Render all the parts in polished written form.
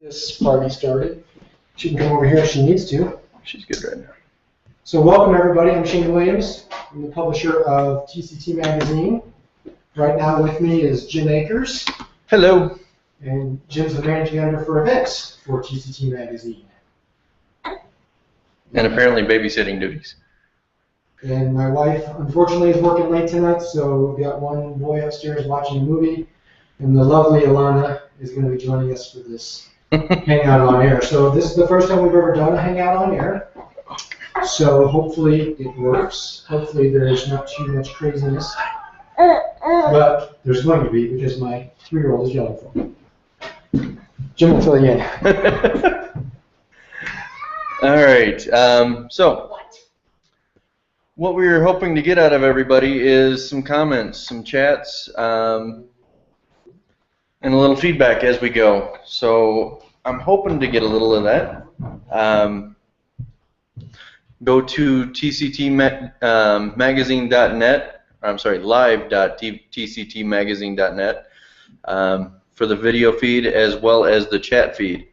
This party started. She can come over here if she needs to. She's good right now. So welcome everybody. I'm Shane Williams. I'm the publisher of TCT Magazine. Right now with me is Jim Akers. Hello. And Jim's the managing editor for events for TCT Magazine. And apparently babysitting duties. And my wife, unfortunately, is working late tonight, so we've got one boy upstairs watching a movie, and the lovely Alana is going to be joining us for this hangout on air. So this is the first time we've ever done a hangout on air. So hopefully it works. Hopefully there's not too much craziness. But there's going to be because my 3-year-old is yelling for me. Jim will fill you in. All right. So what we're hoping to get out of everybody is some comments, some chats, and a little feedback as we go. So I'm hoping to get a little of that. Go to tctmagazine.net. I'm sorry, live.tctmagazine.net for the video feed as well as the chat feed.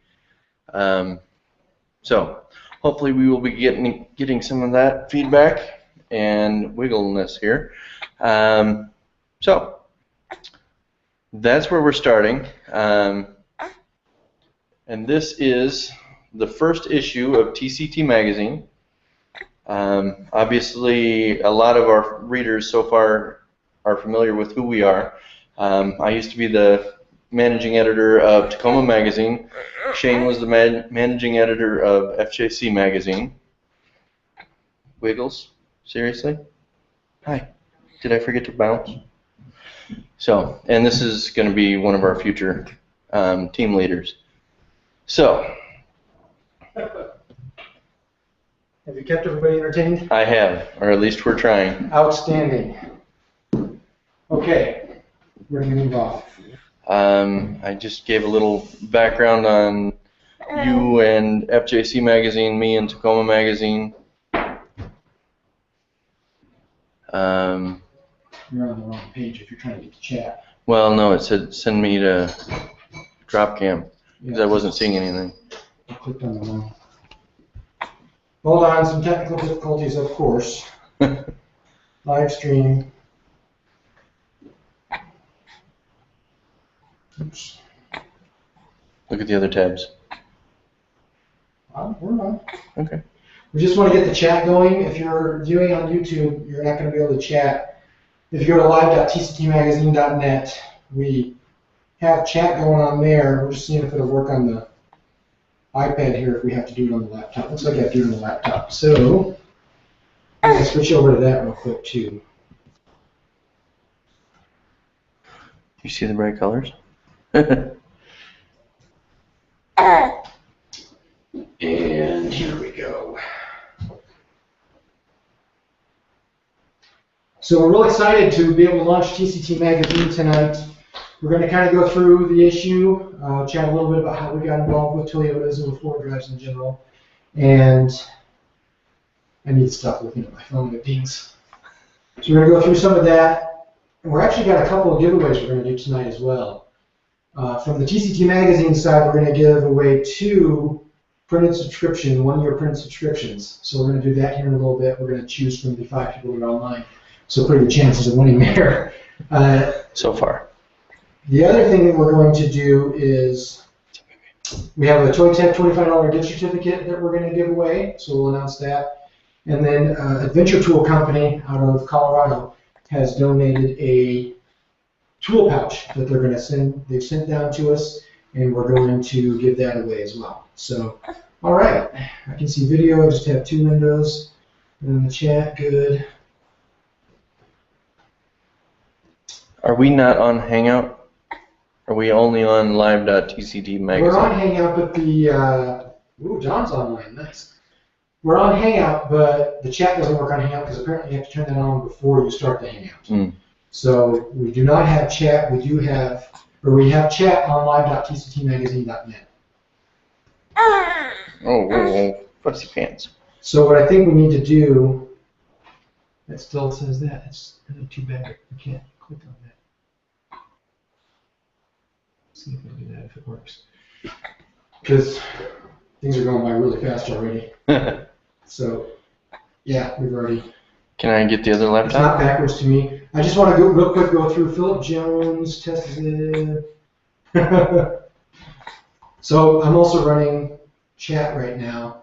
So hopefully we will be getting some of that feedback and wiggleness here. So that's where we're starting. And this is the first issue of TCT Magazine. Obviously, a lot of our readers so far are familiar with who we are. I used to be the managing editor of Tacoma Magazine. Shane was the managing editor of FJC Magazine. Wiggles? Seriously? Hi. Did I forget to bounce? So, and this is going to be one of our future team leaders. So, Have you kept everybody entertained? I have, or at least we're trying. Outstanding. Okay, we're going to move off. I just gave a little background on you and FJC Magazine, me and Tacoma Magazine. You're on the wrong page if you're trying to get to chat. Well, no, it said send me to Dropcam because I wasn't seeing anything. I clicked on the wrong. Hold on, some technical difficulties, of course. Live stream. Oops. Look at the other tabs. We're on. Okay. We just want to get the chat going. If you're viewing on YouTube, you're not going to be able to chat. If you go to live.tctmagazine.net, we have chat going on there. We're just seeing if it'll work on the iPad here if we have to do it on the laptop. Looks like I have to do it on the laptop. So I'm going to switch over to that real quick too. You see the bright colors? And here we go. So we're real excited to be able to launch TCT Magazine tonight. We're going to kind of go through the issue, chat a little bit about how we got involved with Toyotas and with four drives in general. And I need to stop looking at my phone that dings. So we're going to go through some of that. And we're actually got a couple of giveaways we're going to do tonight as well. From the TCT Magazine side, we're going to give away 2 printed subscription, 1-year printed subscriptions. So we're going to do that here in a little bit. We're going to choose from the 5 people that are online. So pretty good chances of winning there. So far. The other thing that we're going to do is we have a Toy Tech $25 gift certificate that we're going to give away. So we'll announce that. And then Adventure Tool Company out of Colorado has donated a tool pouch that they're going to send. They've sent down to us, and we're going to give that away as well. So, all right, I can see video. I just have 2 windows. And then the chat, good. Are we not on Hangout? Are we only on live.tctmagazine? We're on Hangout, but the ooh, John's online. Nice. We're on Hangout, but the chat doesn't work on Hangout because apparently you have to turn that on before you start the Hangout. Mm. So we do not have chat. We have chat on live.tctmagazine.net. Oh, fussy pants. So what I think we need to do, it still says that. It's too bad I can't click on that. See if I do that, if it works. because things are going by really fast already. So, yeah, we've already. Can I get the other It's not laptop? backwards to me. I just want to go real quick go through Philip Jones tested. So I'm also running chat right now.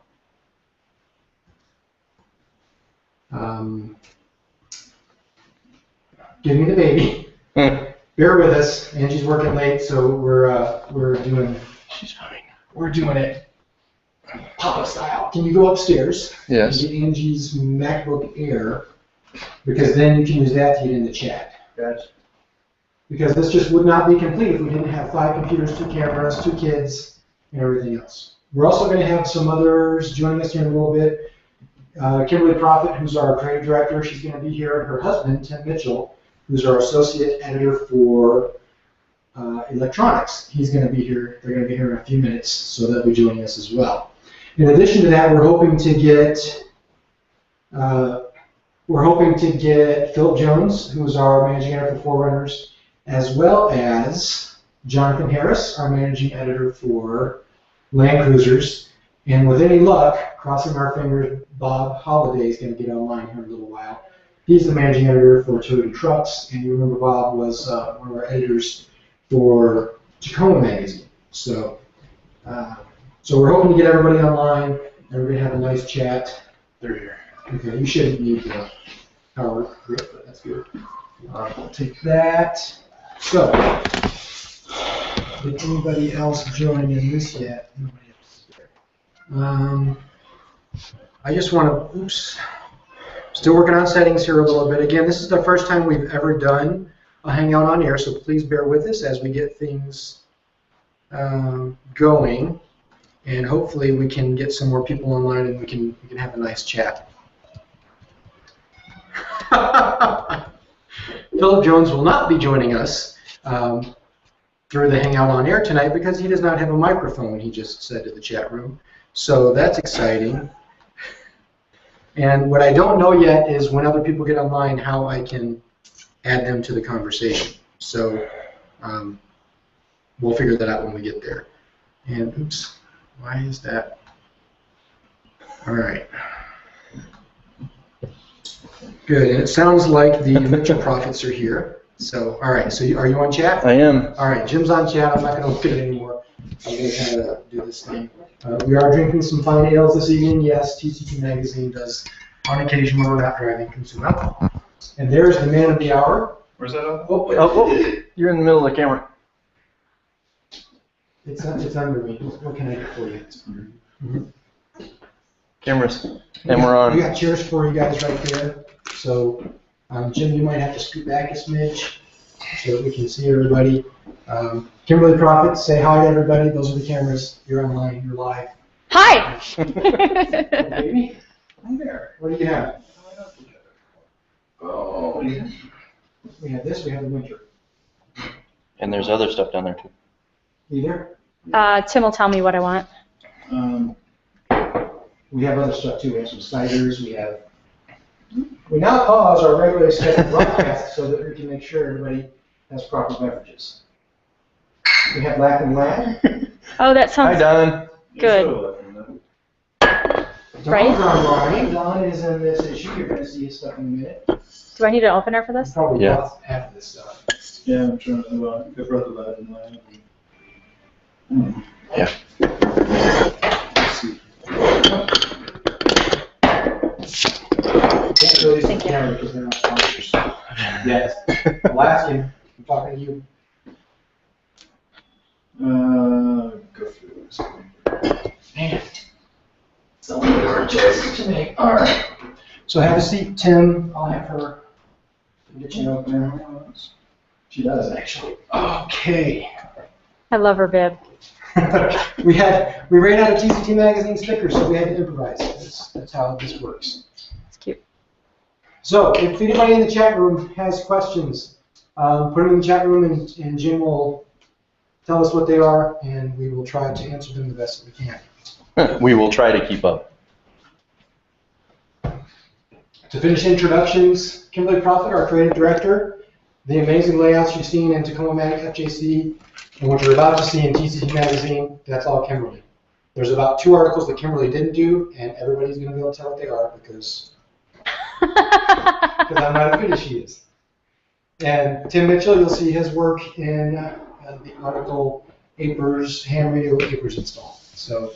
Give me the baby. Bear with us. Angie's working late, so we're doing. She's fine. We're doing it Papa style. Can you go upstairs? Yes. And get Angie's MacBook Air, because then you can use that to get in the chat. Gotcha. Because this just would not be complete if we didn't have 5 computers, 2 cameras, 2 kids, and everything else. We're also going to have some others joining us here in a little bit. Kimberly Prophet, who's our creative director, she's going to be here. Her husband, Tim Mitchell, who's our associate editor for electronics. He's going to be here. They're going to be here in a few minutes, so they'll be joining us as well. In addition to that, we're hoping to get Philip Jones, who's our managing editor for Forerunners, as well as Jonathan Harris, our managing editor for Land Cruisers. And with any luck, crossing our fingers, Bob Holliday is going to get online here in a little while. He's the managing editor for Toyota Trucks, and you remember Bob was one of our editors for Tacoma Magazine. So we're hoping to get everybody online, and we're going to have a nice chat. They're here. Okay, you shouldn't need the power grip, but that's good. We'll take that. So, did anybody else join in this yet? Nobody else is there. I just want to, still working on settings here a little bit. Again, this is the first time we've ever done a Hangout on Air, so please bear with us as we get things going, and hopefully we can get some more people online and we can have a nice chat. Philip Jones will not be joining us through the Hangout on Air tonight because he does not have a microphone, he just said to the chat room. So that's exciting. And what I don't know yet is when other people get online, how I can add them to the conversation. So we'll figure that out when we get there. And oops, why is that? All right. Good, and it sounds like the Mitchell Prophets are here. So, all right, so are you on chat? I am. All right, Jim's on chat. I'm not going to look at it anymore. I'm going to kind of do this thing. We are drinking some fine ales this evening. Yes, TCT Magazine does, on occasion when we're not driving, consume alcohol. And there's the man of the hour. Where's that on? Oh, you're in the middle of the camera. It's under me. What can I do for you? Mm-hmm. Cameras. And we're on. We got cheers for you guys right there. So, Jim, you might have to scoot back a smidge so that we can see everybody. Kimberly Prophet, say hi to everybody. Those are the cameras. You're online. You're live. Hi! Baby, hi there. What do you have? Oh, yeah. We have this. We have the winter. And there's other stuff down there too. Either. Tim will tell me what I want. We have other stuff too. We have some ciders. We now pause our regularly scheduled broadcast so that we can make sure everybody has proper beverages. We have Laugh and Lad. Oh, that Hi, sounds Don. good. Right? Don's online. Don is in this issue. You're going to see his stuff in a minute. Do I need an opener for this? Probably Yeah. bought half of this stuff. Yeah, I'm trying to, I brought the lad in line. Yeah. Let's see. Can't really use the Thank you. camera because they're not sponsors. Yes. Alaskan, I'm talking to you. Go through this. Man. It's only hard choices to make. All right. So have a seat, Tim. I'll have her get you an opener. She does, actually. Okay. I love her bib. we ran out of TCT Magazine stickers, so we had to improvise. That's how this works. It's cute. So if anybody in the chat room has questions, put them in the chat room, and Jim will tell us what they are, and we will try to answer them the best that we can. We will try to keep up. To finish introductions, Kimberly Prophet, our creative director, the amazing layouts you've seen in Tacoma Mag FJC, and what you're about to see in TCT Magazine, that's all Kimberly. There's about 2 articles that Kimberly didn't do, and everybody's going to be able to tell what they are because I'm not as good as she is. And Tim Mitchell, you'll see his work in the article APERS, Ham Radio APERS Install. So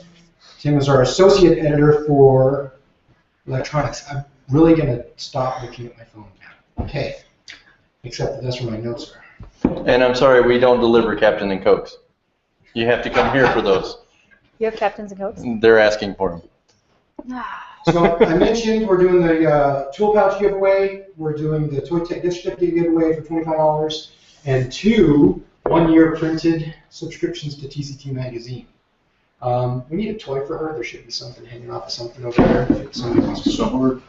Tim is our associate editor for electronics. I'm really going to stop looking at my phone now. Okay. Except that that's where my notes are. And I'm sorry, we don't deliver Captain and Cokes. You have to come here for those. You have Captains and Cokes? They're asking for them. So I mentioned we're doing the tool pouch giveaway. We're doing the Toy Tech gift certificate giveaway for $25 and 2 one-year printed subscriptions to TCT Magazine. We need a toy for her. There should be something hanging off of something over there. If somebody wants to Snowboard.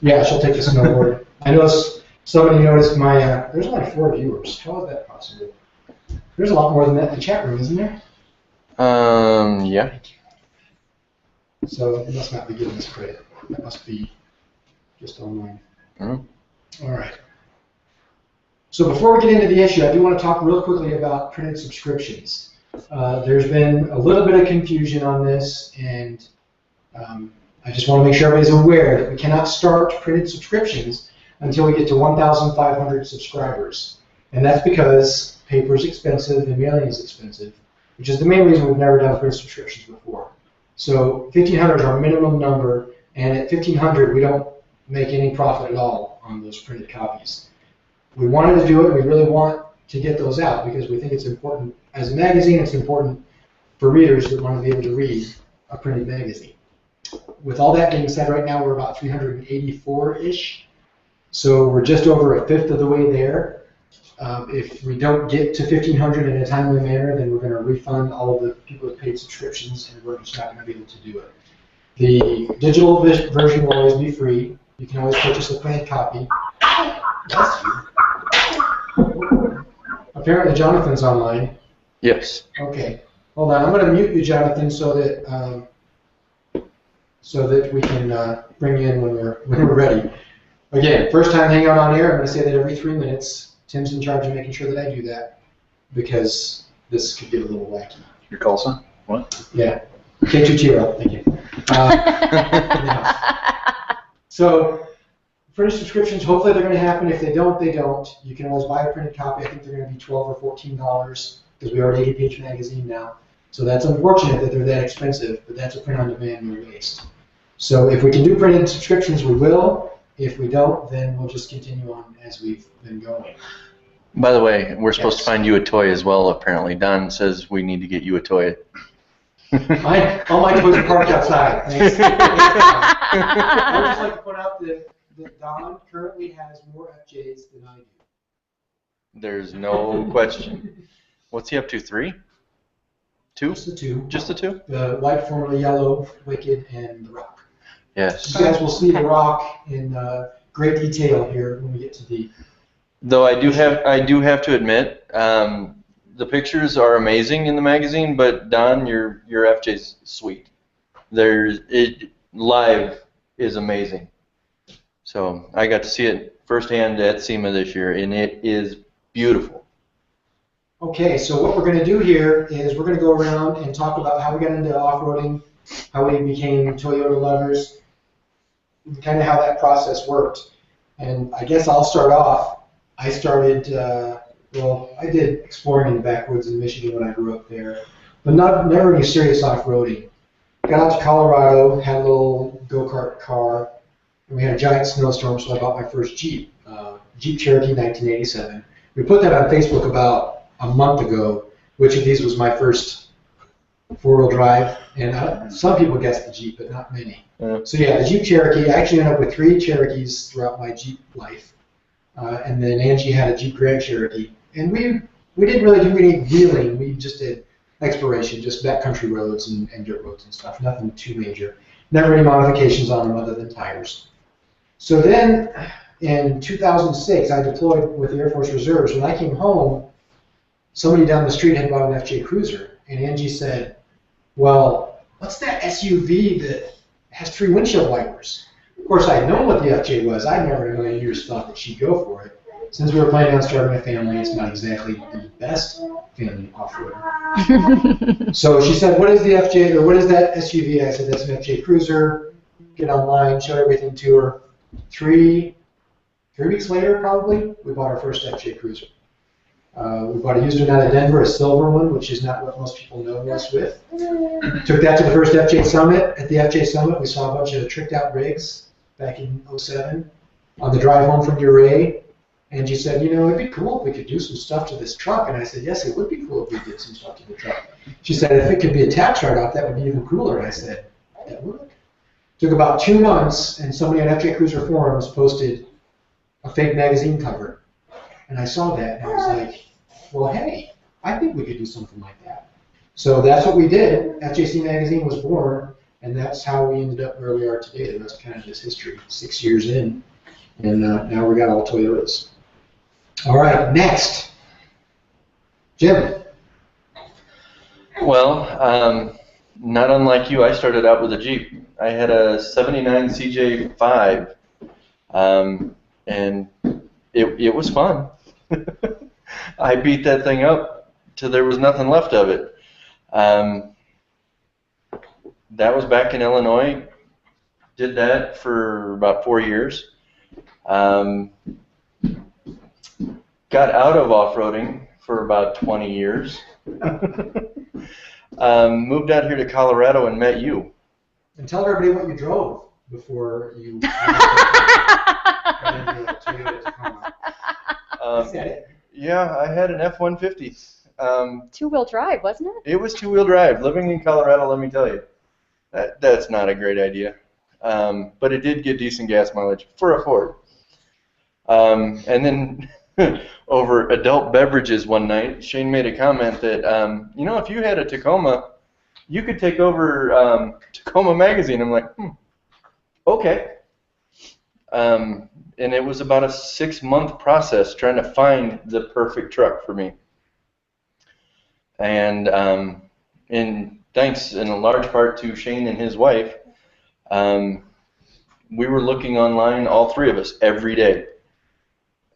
Yeah, she'll take the snowboard. I noticed somebody noticed my. There's only 4 viewers. How is that possible? There's a lot more than that in the chat room, isn't there? Yeah. So it must not be giving us credit. That must be just online. Mm-hmm. All right. So before we get into the issue, I do want to talk real quickly about printed subscriptions. There's been a little bit of confusion on this, and I just want to make sure everybody's aware that we cannot start printed subscriptions until we get to 1,500 subscribers. And that's because paper is expensive and mailing is expensive, which is the main reason we've never done printed subscriptions before. So 1,500 is our minimum number, and at 1,500 we don't make any profit at all on those printed copies. We wanted to do it, we really want to get those out because we think it's important. As a magazine, it's important for readers that want to be able to read a printed magazine. With all that being said, right now we're about 384-ish, so we're just over a fifth of the way there. If we don't get to 1,500 in a timely manner, then we're going to refund all of the people that paid subscriptions, and we're just not going to be able to do it. The digital version will always be free. You can always purchase a printed copy. Bless you. Apparently Jonathan's online. Yes. Okay. Hold on. I'm going to mute you, Jonathan, so that we can bring you in when we're ready. Again, first time hanging out on air. I'm going to say that every 3 minutes. Tim's in charge of making sure that I do that because this could get a little wacky. Your call sign? What? Yeah. K2TRL. Thank you. Yeah. So, printed subscriptions, hopefully they're going to happen. If they don't, they don't. You can always buy a printed copy. I think they're going to be $12 or $14 because we are an 80-page magazine now. So that's unfortunate that they're that expensive, but that's a print-on-demand, no waste. So if we can do printed subscriptions, we will. If we don't, then we'll just continue on as we've been going. By the way, we're supposed to find you a toy as well, apparently. Don says we need to get you a toy. All my toys are parked outside. Thanks. I would just like to point out that Don currently has more FJs than I do. There's no question. What's he up to, 3? 2? Just the 2. Just the 2? The white, formerly yellow, Wicked, and the Rock. Yes. You guys will see the Rock in great detail here when we get to the. Though I do have to admit, the pictures are amazing in the magazine, but Don, your FJ's sweet. Live is amazing. So I got to see it firsthand at SEMA this year, and it is beautiful. Okay, so what we're going to do here is we're going to go around and talk about how we got into off-roading, how we became Toyota lovers, and kind of how that process worked. And I guess I'll start off. I started, I did exploring in the backwoods in Michigan when I grew up there, but never any serious off-roading. Got out to Colorado, had a little go-kart car, and we had a giant snowstorm, so I bought my first Jeep, Jeep Cherokee 1987. We put that on Facebook about a month ago, which of these was my first four-wheel drive, and some people guessed the Jeep, but not many. Yeah. So yeah, the Jeep Cherokee. I actually ended up with 3 Cherokees throughout my Jeep life, and then Angie had a Jeep Grand Cherokee, and we didn't really do any wheeling. We just did exploration, just backcountry roads and dirt roads and stuff. Nothing too major. Never any modifications on them other than tires. So then, in 2006, I deployed with the Air Force Reserves. When I came home, somebody down the street had bought an FJ Cruiser, and Angie said, well, what's that SUV that has 3 windshield wipers? Of course, I had known what the FJ was. I'd never in a million years thought that she'd go for it. since we were planning on starting a family, it's not exactly the best family off-road. So she said, what is the FJ, or what is that SUV? I said, that's an FJ Cruiser. Get online, show everything to her. Three weeks later, probably, we bought our first FJ Cruiser. We bought a used one out of Denver, a silver one, which is not what most people know us with. Took that to the first FJ Summit. At the FJ Summit, we saw a bunch of tricked out rigs back in '07 on the drive home from Uray. And she said, you know, it'd be cool if we could do some stuff to this truck. And I said, yes, it would be cool if we did some stuff to the truck. She said, if it could be a tax write-off, that would be even cooler. And I said, that would. Took about 2 months, and somebody on FJ Cruiser forums posted a fake magazine cover. And I saw that, and I was like, well, hey, I think we could do something like that. So that's what we did. FJC Magazine was born, and that's how we ended up where we are today. The rest kind of just history, 6 years in, and now we got all Toyotas. All right, next. Jim. Well, not unlike you, I started out with a Jeep. I had a '79 CJ5, and it was fun. I beat that thing up till there was nothing left of it. That was back in Illinois. Did that for about 4 years. Got out of off-roading for about 20 years. Moved out here to Colorado and met you. And tell everybody what you drove before you Toyota Tacoma. Is that it? Yeah, I had an F-150. Two-wheel drive, wasn't it? It was two-wheel drive. Living in Colorado, let me tell you, that's not a great idea. But it did get decent gas mileage for a Ford. And then over adult beverages one night, Shane made a comment that, you know, if you had a Tacoma, you could take over Tacoma Magazine. I'm like, okay. And it was about a 6-month process trying to find the perfect truck for me. And thanks in a large part to Shane and his wife, we were looking online, all three of us, every day.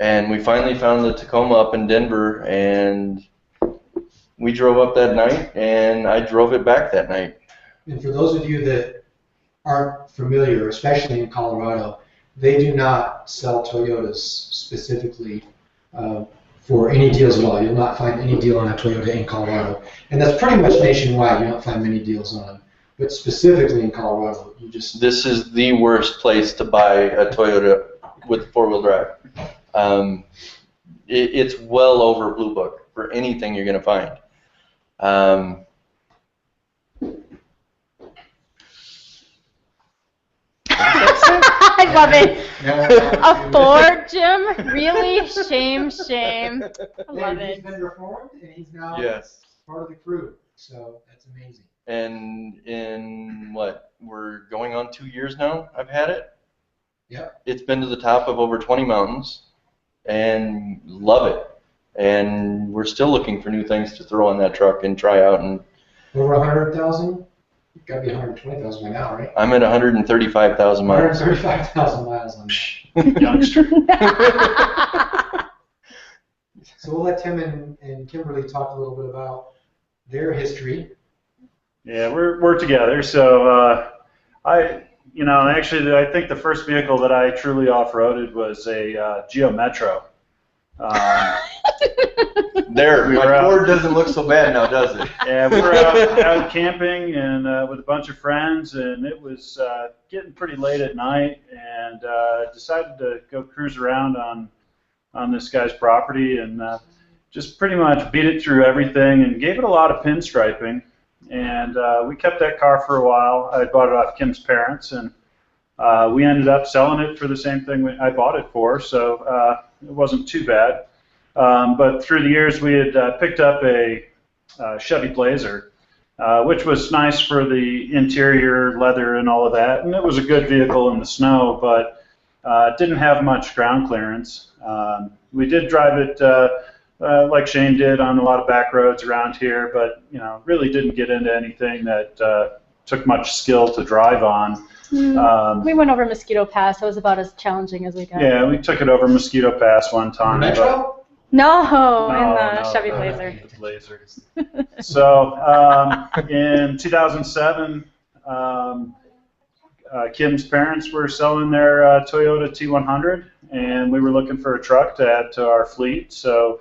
And we finally found the Tacoma up in Denver, and we drove up that night, and I drove it back that night. And for those of you that aren't familiar, especially in Colorado, they do not sell Toyotas specifically for any deals at all. You'll not find any deal on a Toyota in Colorado. And that's pretty much nationwide. You don't find many deals on them. But specifically in Colorado, you just... This is the worst place to buy a Toyota with four-wheel drive. It's well over Blue Book for anything you're going to find. I love it. A Ford, Jim? Really? Shame, shame. I love He's it. been reformed, and he's now part of the crew. So that's amazing. And in what, we're going on 2 years now, I've had it. Yep. It's been to the top of over 20 mountains, and love it. And we're still looking for new things to throw on that truck and try out. And Over 100,000? You've got to be 120,000 by now, right? I'm at 135,000 miles. 135,000 miles on that. Youngster. So we'll let Tim and Kimberly talk a little bit about their history. Yeah, we're together. So actually, I think the first vehicle that I truly off-roaded was a Geo Metro. My Ford doesn't look so bad now, does it? Yeah, we were out camping and with a bunch of friends, and it was getting pretty late at night, and decided to go cruise around on this guy's property and just pretty much beat it through everything and gave it a lot of pinstriping. And we kept that car for a while. I bought it off Kim's parents, and we ended up selling it for the same thing I bought it for, so it wasn't too bad. But through the years, we had picked up a Chevy Blazer, which was nice for the interior leather and all of that, and it was a good vehicle in the snow, but didn't have much ground clearance. We did drive it like Shane did on a lot of back roads around here, but really didn't get into anything that took much skill to drive on. We went over Mosquito Pass. That was about as challenging as we got. Yeah, we took it over Mosquito Pass one time. Metro? No, in the No, Chevy no, Blazer. the Blazer. So in 2007, Kim's parents were selling their Toyota T100, and we were looking for a truck to add to our fleet. So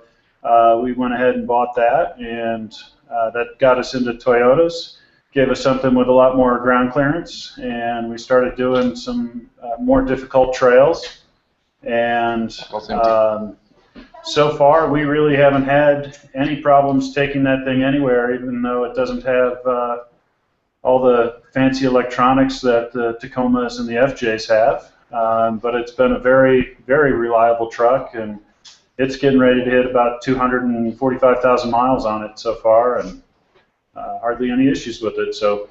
we went ahead and bought that, and that got us into Toyotas, gave us something with a lot more ground clearance, and we started doing some more difficult trails. And so far, we really haven't had any problems taking that thing anywhere, even though it doesn't have all the fancy electronics that the Tacomas and the FJs have. But it's been a very, very reliable truck, and it's getting ready to hit about 245,000 miles on it so far, and hardly any issues with it. So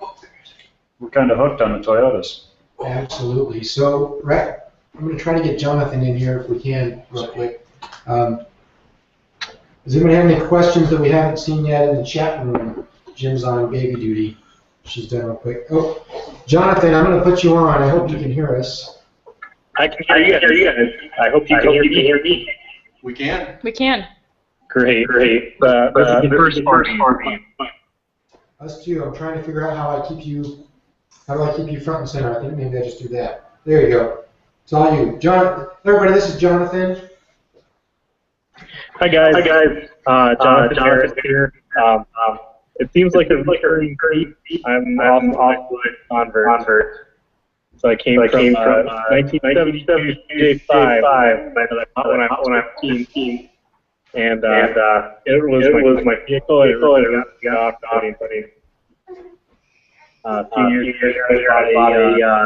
we're kind of hooked on the Toyotas. Absolutely. So, right, I'm going to try to get Jonathan in here if we can, real quick. Does anybody have any questions that we haven't seen yet in the chat room? Jim's on baby duty. She's done real quick. Oh, Jonathan, I'm going to put you on. I hope you can hear us. I can hear you guys. I hope you can hear me. We can. We can. Great. This is the first part. Us too. I'm trying to figure out how do I keep you front and center? I think maybe I just do that. There you go. It's all you. Everybody, this is Jonathan. Hi guys. Jonathan Harris here. It seems like a recurring theme. I'm off convert. So I came from 1972 J5 when I was 15, and it was my vehicle. It really got off-roading. A few years later, I bought a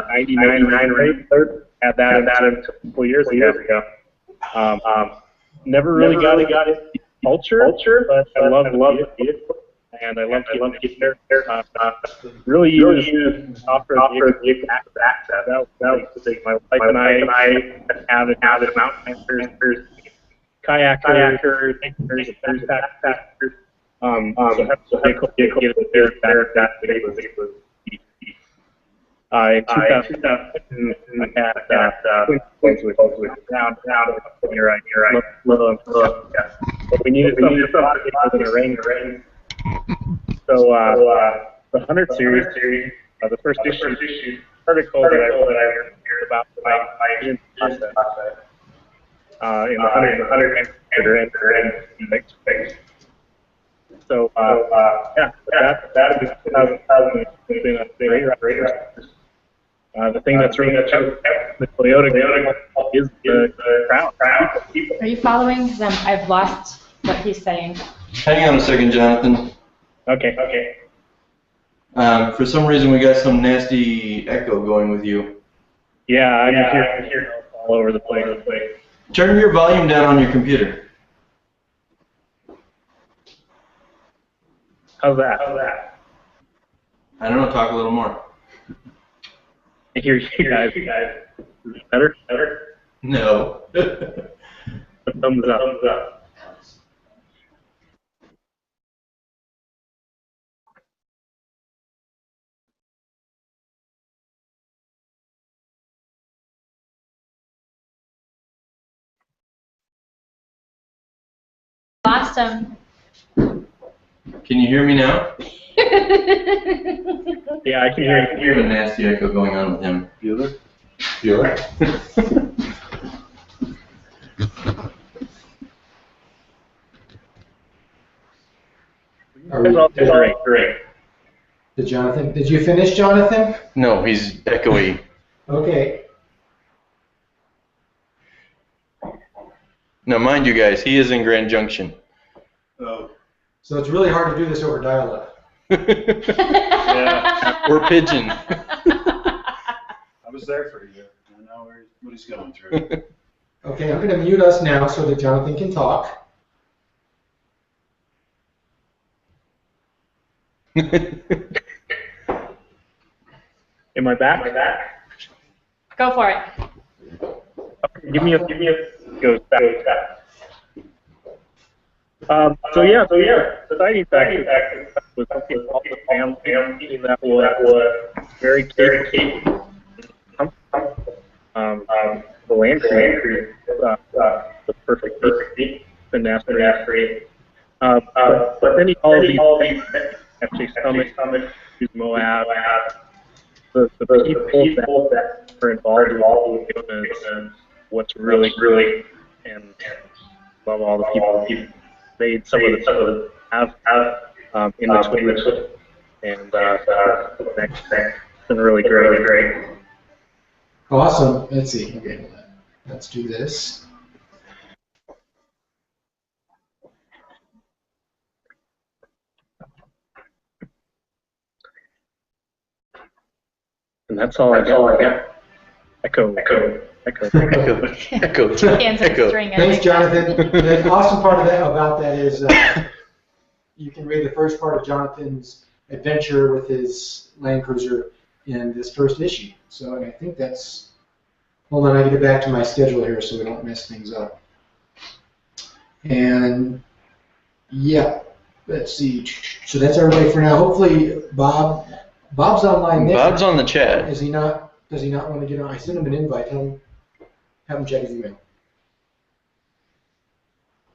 99 Racer. Had that a couple years ago. Never really got it culture, but I love the vehicle, and I love to get there. Really use off-road vehicle access. That was the thing. My wife and I have mountain bikers, kayakers, backpackers. So vehicle get it there. That was in 2000, I had twins with down you're right. Little. But we needed something in the rain. So the 100 series, the first issue article that I wrote about my process in the 100 next phase. So that has been a great ride. The thing that's really the Toyota is the crowd. Are you following? Because I've lost what he's saying. Hang on a second, Jonathan. Okay. For some reason, we got some nasty echo going with you. Yeah, I'm here all over the place. Turn your volume down on your computer. How's that? I don't know, talk a little more. I hear you guys. Is it better? No. Thumbs up. Lost him. Can you hear me now? Yeah, I can hear you. I hear a nasty echo going on with him. Feel it? Great. Did you finish, Jonathan? No, he's echoey. Okay. Now, mind you guys, he is in Grand Junction. Oh. So it's really hard to do this over dial-up. Yeah. Or pigeon. I was there for you. I know what he's going through. Okay, I'm going to mute us now so that Jonathan can talk. Am I back? Go for it. Give me a goes back. So yeah, exciting fact was all the family that was very capable The Land Cruiser, the perfect beat, the NASCAR. But then all of these actually Summit, Moab, the people that are involved in what's really, and love all the people made some of the have in the Twitter, and it's been really great. Awesome. Let's see. Okay, let's do this. And that's all I got. Echo. Hands on string. Thanks, Jonathan. The awesome part about that is you can read the first part of Jonathan's adventure with his Land Cruiser in this first issue. So I think that's. Hold on, I get back to my schedule here so we don't mess things up. And yeah, let's see. So that's everybody for now. Hopefully, Bob's online there. Bob's on the chat. Is he not? Does he not want to get on? I sent him an invite. Have him check his email.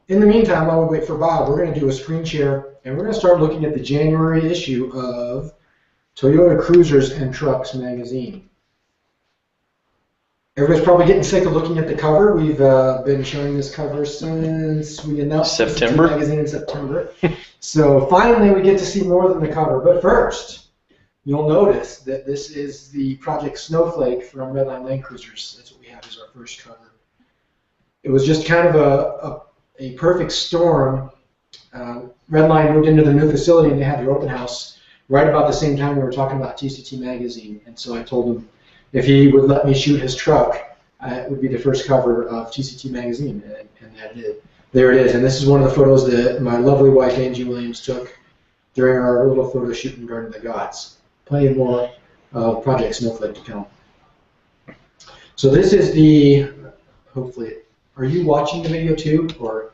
In the meantime, while we wait for Bob, we're going to do a screen share, and we're going to start looking at the January issue of Toyota Cruisers and Trucks magazine. Everybody's probably getting sick of looking at the cover. We've been showing this cover since we announced September. TCT Magazine in September. So finally we get to see more than the cover. But first, you'll notice that this is the Project Snowflake from Redline Land Cruisers. That's what we have as our first cover. It was just kind of a perfect storm. Redline moved into their new facility and they had their open house right about the same time we were talking about TCT Magazine. And so I told him if he would let me shoot his truck, it would be the first cover of TCT Magazine. And that did. There it is. And this is one of the photos that my lovely wife, Angie Williams, took during our little photo shoot in Garden of the Gods. Plenty more Project Snowflake to come. So this is the, hopefully, are you watching the video too, or?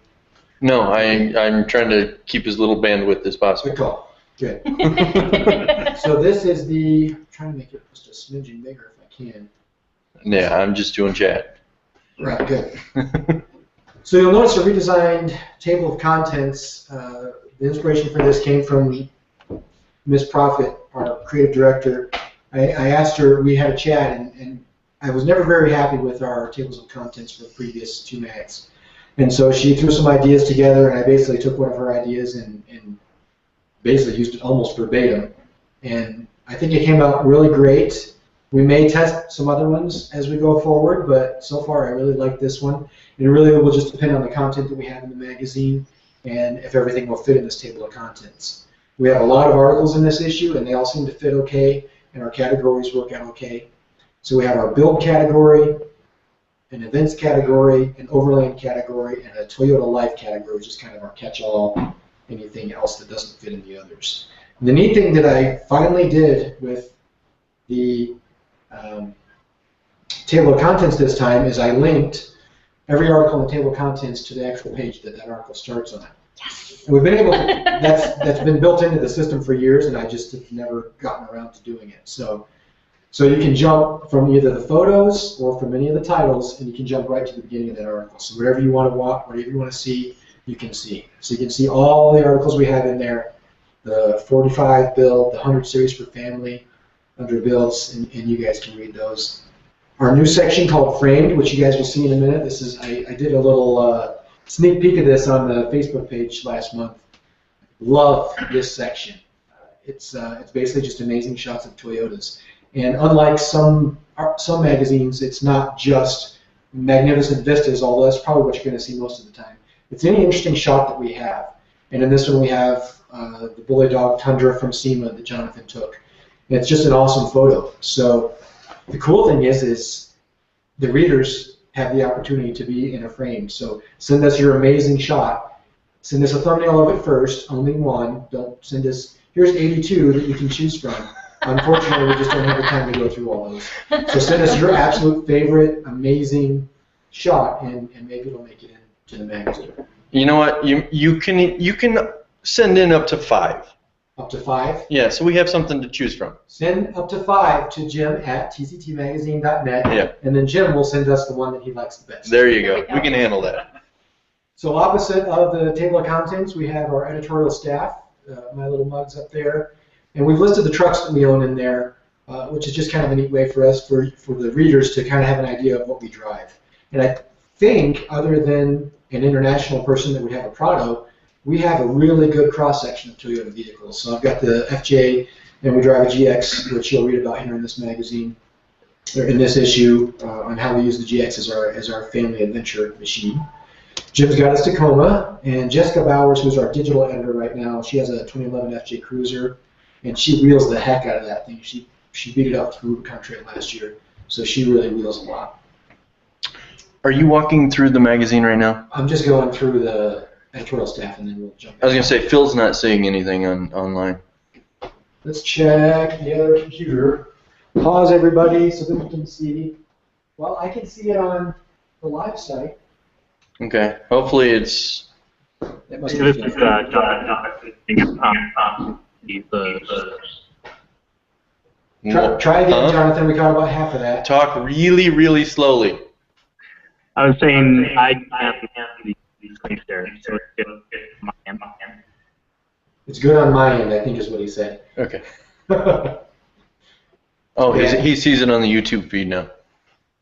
No, I'm trying to keep as little bandwidth as possible. Good call. Good. So this is the, I'm trying to make it just a smidgen bigger if I can. Yeah, I'm just doing chat. Right, good. So you'll notice a redesigned table of contents. The inspiration for this came from Miss Profit, our creative director. I asked her, we had a chat, and I was never very happy with our tables of contents for the previous two mags. And so she threw some ideas together, and I basically took one of her ideas and basically used it almost verbatim. And I think it came out really great. We may test some other ones as we go forward, but so far I really like this one. And it really will just depend on the content that we have in the magazine and if everything will fit in this table of contents. We have a lot of articles in this issue, and they all seem to fit okay, and our categories work out okay. So we have our build category, an events category, an overland category, and a Toyota Life category, which is kind of our catch-all, anything else that doesn't fit in the others. And the neat thing that I finally did with the table of contents this time is I linked every article in the table of contents to the actual page that that article starts on. Yes. And we've been able to, that's been built into the system for years, and I just have never gotten around to doing it. So you can jump from either the photos or from any of the titles, and you can jump right to the beginning of that article. So whatever you want to watch, whatever you want to see, you can see. So you can see all the articles we have in there, the 45 build, the 100 series for family, 100 builds, and you guys can read those. Our new section called Framed, which you guys will see in a minute. This is I did a little sneak peek of this on the Facebook page last month. Love this section. It's basically just amazing shots of Toyotas. And unlike some magazines, it's not just magnificent vistas, although that's probably what you're going to see most of the time. It's any interesting shot that we have. And in this one we have the Bully Dog Tundra from SEMA that Jonathan took. And it's just an awesome photo. So the cool thing is the readers have the opportunity to be in a frame. So send us your amazing shot. Send us a thumbnail of it first, only one. Don't send us, here's 82 that you can choose from. Unfortunately, we just don't have the time to go through all those. So send us your absolute favorite, amazing shot, and maybe it'll make it into the magazine. You know what? You can send in up to 5. Up to 5. Yeah, so we have something to choose from. Send up to 5 to Jim at tctmagazine.net, Yeah. and then Jim will send us the one that he likes the best. There you go. We can handle that. So opposite of the table of contents, we have our editorial staff, my little mugs up there, and we've listed the trucks that we own in there, which is just kind of a neat way for us, for the readers to kind of have an idea of what we drive. And I think, other than an international person that would have a Prado, we have a really good cross-section of Toyota vehicles. So I've got the FJ, and we drive a GX, which you'll read about here in this magazine, or in this issue, on how we use the GX as our family adventure machine. Jim's got his Tacoma, and Jessica Bowers, who's our digital editor right now, she has a 2011 FJ Cruiser, and she wheels the heck out of that thing. She beat it up through country last year, so she really wheels a lot. Are you walking through the magazine right now? I'm just going through the editorial staff, and then we'll jump in. I was going to say, Phil's not seeing anything online. Let's check the other computer. Pause, everybody, so that we can see. Well, I can see it on the live site. Okay. Hopefully it's... It must This be is Try again, Jonathan. We caught about half of that. Talk really, really slowly. I was saying I can't see these things there, so it's good on my end. It's good on my end, I think is what he said. Okay. Oh, he sees it on the YouTube feed now.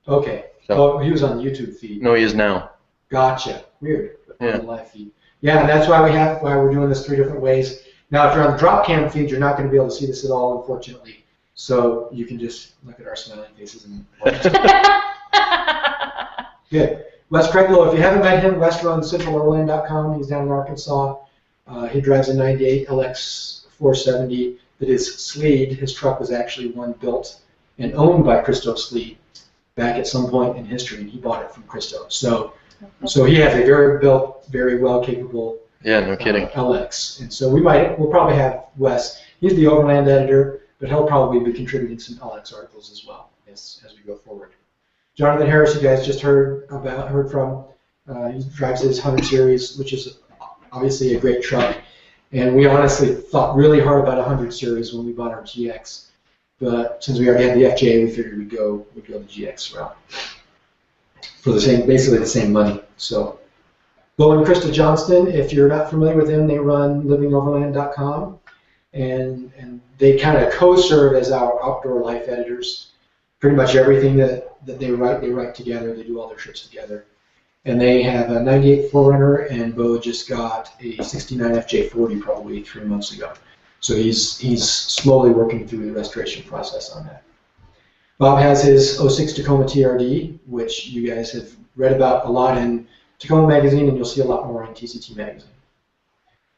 Okay. So. Oh, he was on the YouTube feed. No, he is now. Gotcha. Weird. Yeah. On the live feed. Yeah, and that's why we're doing this 3 different ways. Now, if you're on the drop cam feed, you're not going to be able to see this at all, unfortunately. So you can just look at our smiling faces and watch. Good. Wes Craiglow, if you haven't met him, Wes runs centraloverland.com. He's down in Arkansas. He drives a 98 LX 470 that is sleeved. His truck was actually one built and owned by Christo Sleed back at some point in history, and he bought it from Christo. So he has a very built, very well capable Yeah, no kidding. LX. And so we'll probably have Wes. He's the Overland editor, but he'll probably be contributing some LX articles as well as we go forward. Jonathan Harris, you guys just heard from. He drives his 100 series, which is obviously a great truck. And we honestly thought really hard about 100 series when we bought our GX. But since we already had the FJ, we figured we'd go the GX route for basically the same money. So, Bo and Krista Johnston, if you're not familiar with them, they run livingoverland.com, and they kind of co-serve as our outdoor life editors. Pretty much everything that they write together. They do all their trips together. And they have a 98 4Runner, and Bo just got a 69 FJ40 probably 3 months ago. So he's slowly working through the restoration process on that. Bob has his 06 Tacoma TRD, which you guys have read about a lot in Tacoma Magazine, and you'll see a lot more in TCT Magazine.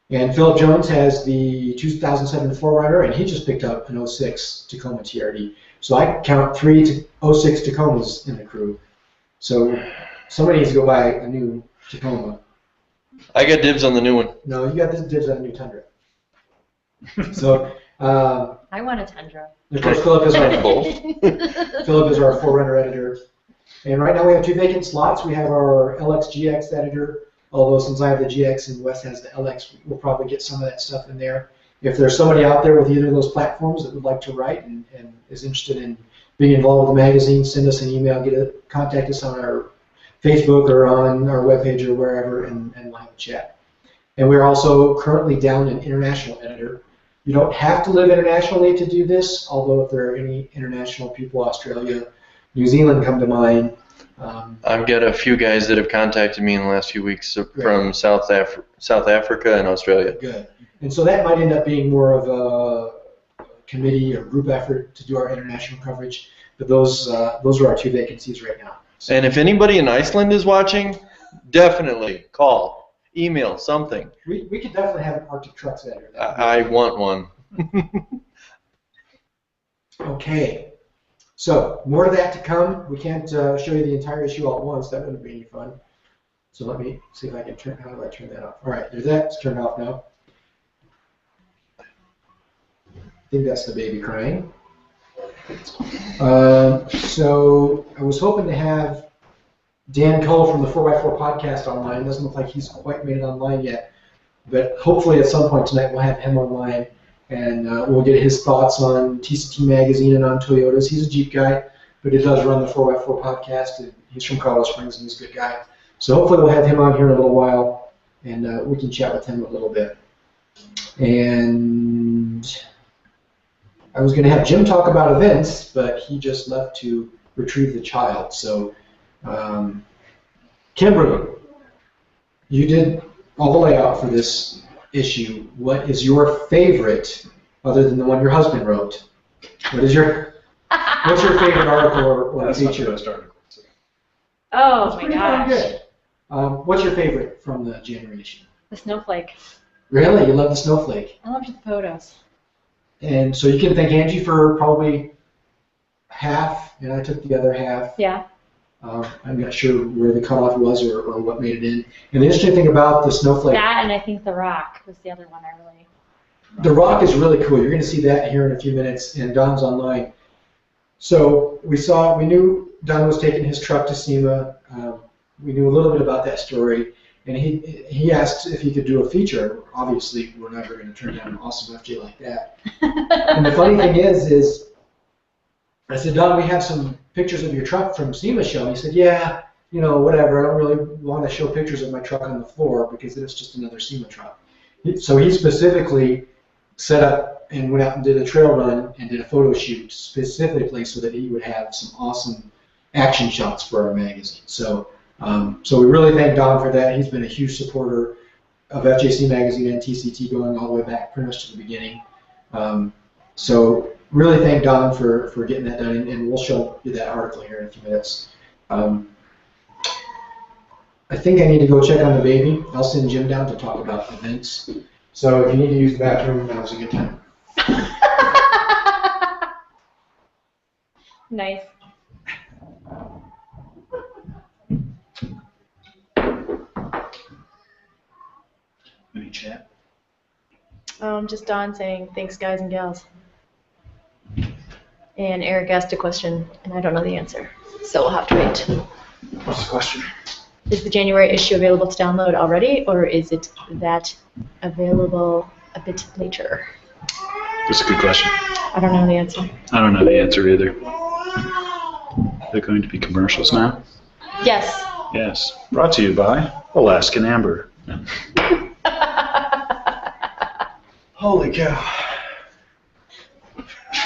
And Philip Jones has the 2007 4Runner, and he just picked up an 06 Tacoma TRD. So I count 3 06 Tacomas in the crew. So somebody needs to go buy a new Tacoma. I got dibs on the new one. No, you got this dibs on a new Tundra. So I want a Tundra. of course, Philip is our 4Runner editor. And right now we have 2 vacant slots. We have our LX GX editor, although since I have the GX and Wes has the LX, we'll probably get some of that stuff in there. If there's somebody out there with either of those platforms that would like to write and is interested in being involved with the magazine, send us an email, contact us on our Facebook or on our webpage or wherever, and we'll have a chat. And we're also currently down an international editor. You don't have to live internationally to do this, although if there are any international people, Australia, New Zealand come to mind. I've got a few guys that have contacted me in the last few weeks from South Africa and Australia. Good. And so that might end up being more of a committee or group effort to do our international coverage. But those are our 2 vacancies right now. So. And if anybody in Iceland is watching, definitely call, email, something. We could definitely have an Arctic Trucks editor. I want one. Okay. So more of that to come. We can't show you the entire issue all at once. That wouldn't be any fun. So let me see if I can how do I turn that off? All right, there's that. It's turned off now. I think that's the baby crying. So I was hoping to have Dan Cole from the 4x4 podcast online. It doesn't look like he's quite made it online yet, but hopefully at some point tonight we'll have him online. and we'll get his thoughts on TCT Magazine and on Toyotas. He's a Jeep guy, but he does run the 4x4 podcast, and he's from Colorado Springs, and he's a good guy. So hopefully we'll have him on here in a little while, and we can chat with him a little bit. And I was going to have Jim talk about events, but he just left to retrieve the child. So, Kimberly, you did all the layout for this issue. What is your favorite, other than the one your husband wrote? What's your favorite article or feature? That's not the best article. So. Oh That's my pretty darn gosh. good. What's your favorite from the January issue? The snowflake. Really? You love the snowflake. I loved the photos. And so you can thank Angie for probably half, and I took the other half. Yeah. I'm not sure where the cutoff was or what made it in. And the interesting thing about the snowflake, That and I think the rock was the other one I really. the rock is really cool. You're going to see that here in a few minutes, and Don's online. So we knew Don was taking his truck to SEMA. We knew a little bit about that story, and he asked if he could do a feature. Obviously, we're never going to turn down an awesome FJ like that. And the funny thing is I said, Don, we have some pictures of your truck from SEMA show. And he said, yeah, whatever. I don't really want to show pictures of my truck on the floor because then it's just another SEMA truck. So he specifically set up and went out and did a trail run and did a photo shoot specifically so that he would have some awesome action shots for our magazine. So we really thank Don for that. He's been a huge supporter of FJC Magazine and TCT going all the way back pretty much to the beginning. So really thank Don for getting that done, and we'll show you that article here in a few minutes. I think I need to go check on the baby. I'll send Jim down to talk about events. So if you need to use the bathroom, now's a good time. Nice. Any chat? Just Don saying, thanks guys and gals. And Eric asked a question, and I don't know the answer, so we'll have to wait. What's the question? Is the January issue available to download already, or is it that available a bit later? That's a good question. I don't know the answer. I don't know the answer either. They're going to be commercials now? Yes. Yes. Brought to you by Alaskan Amber. Holy cow.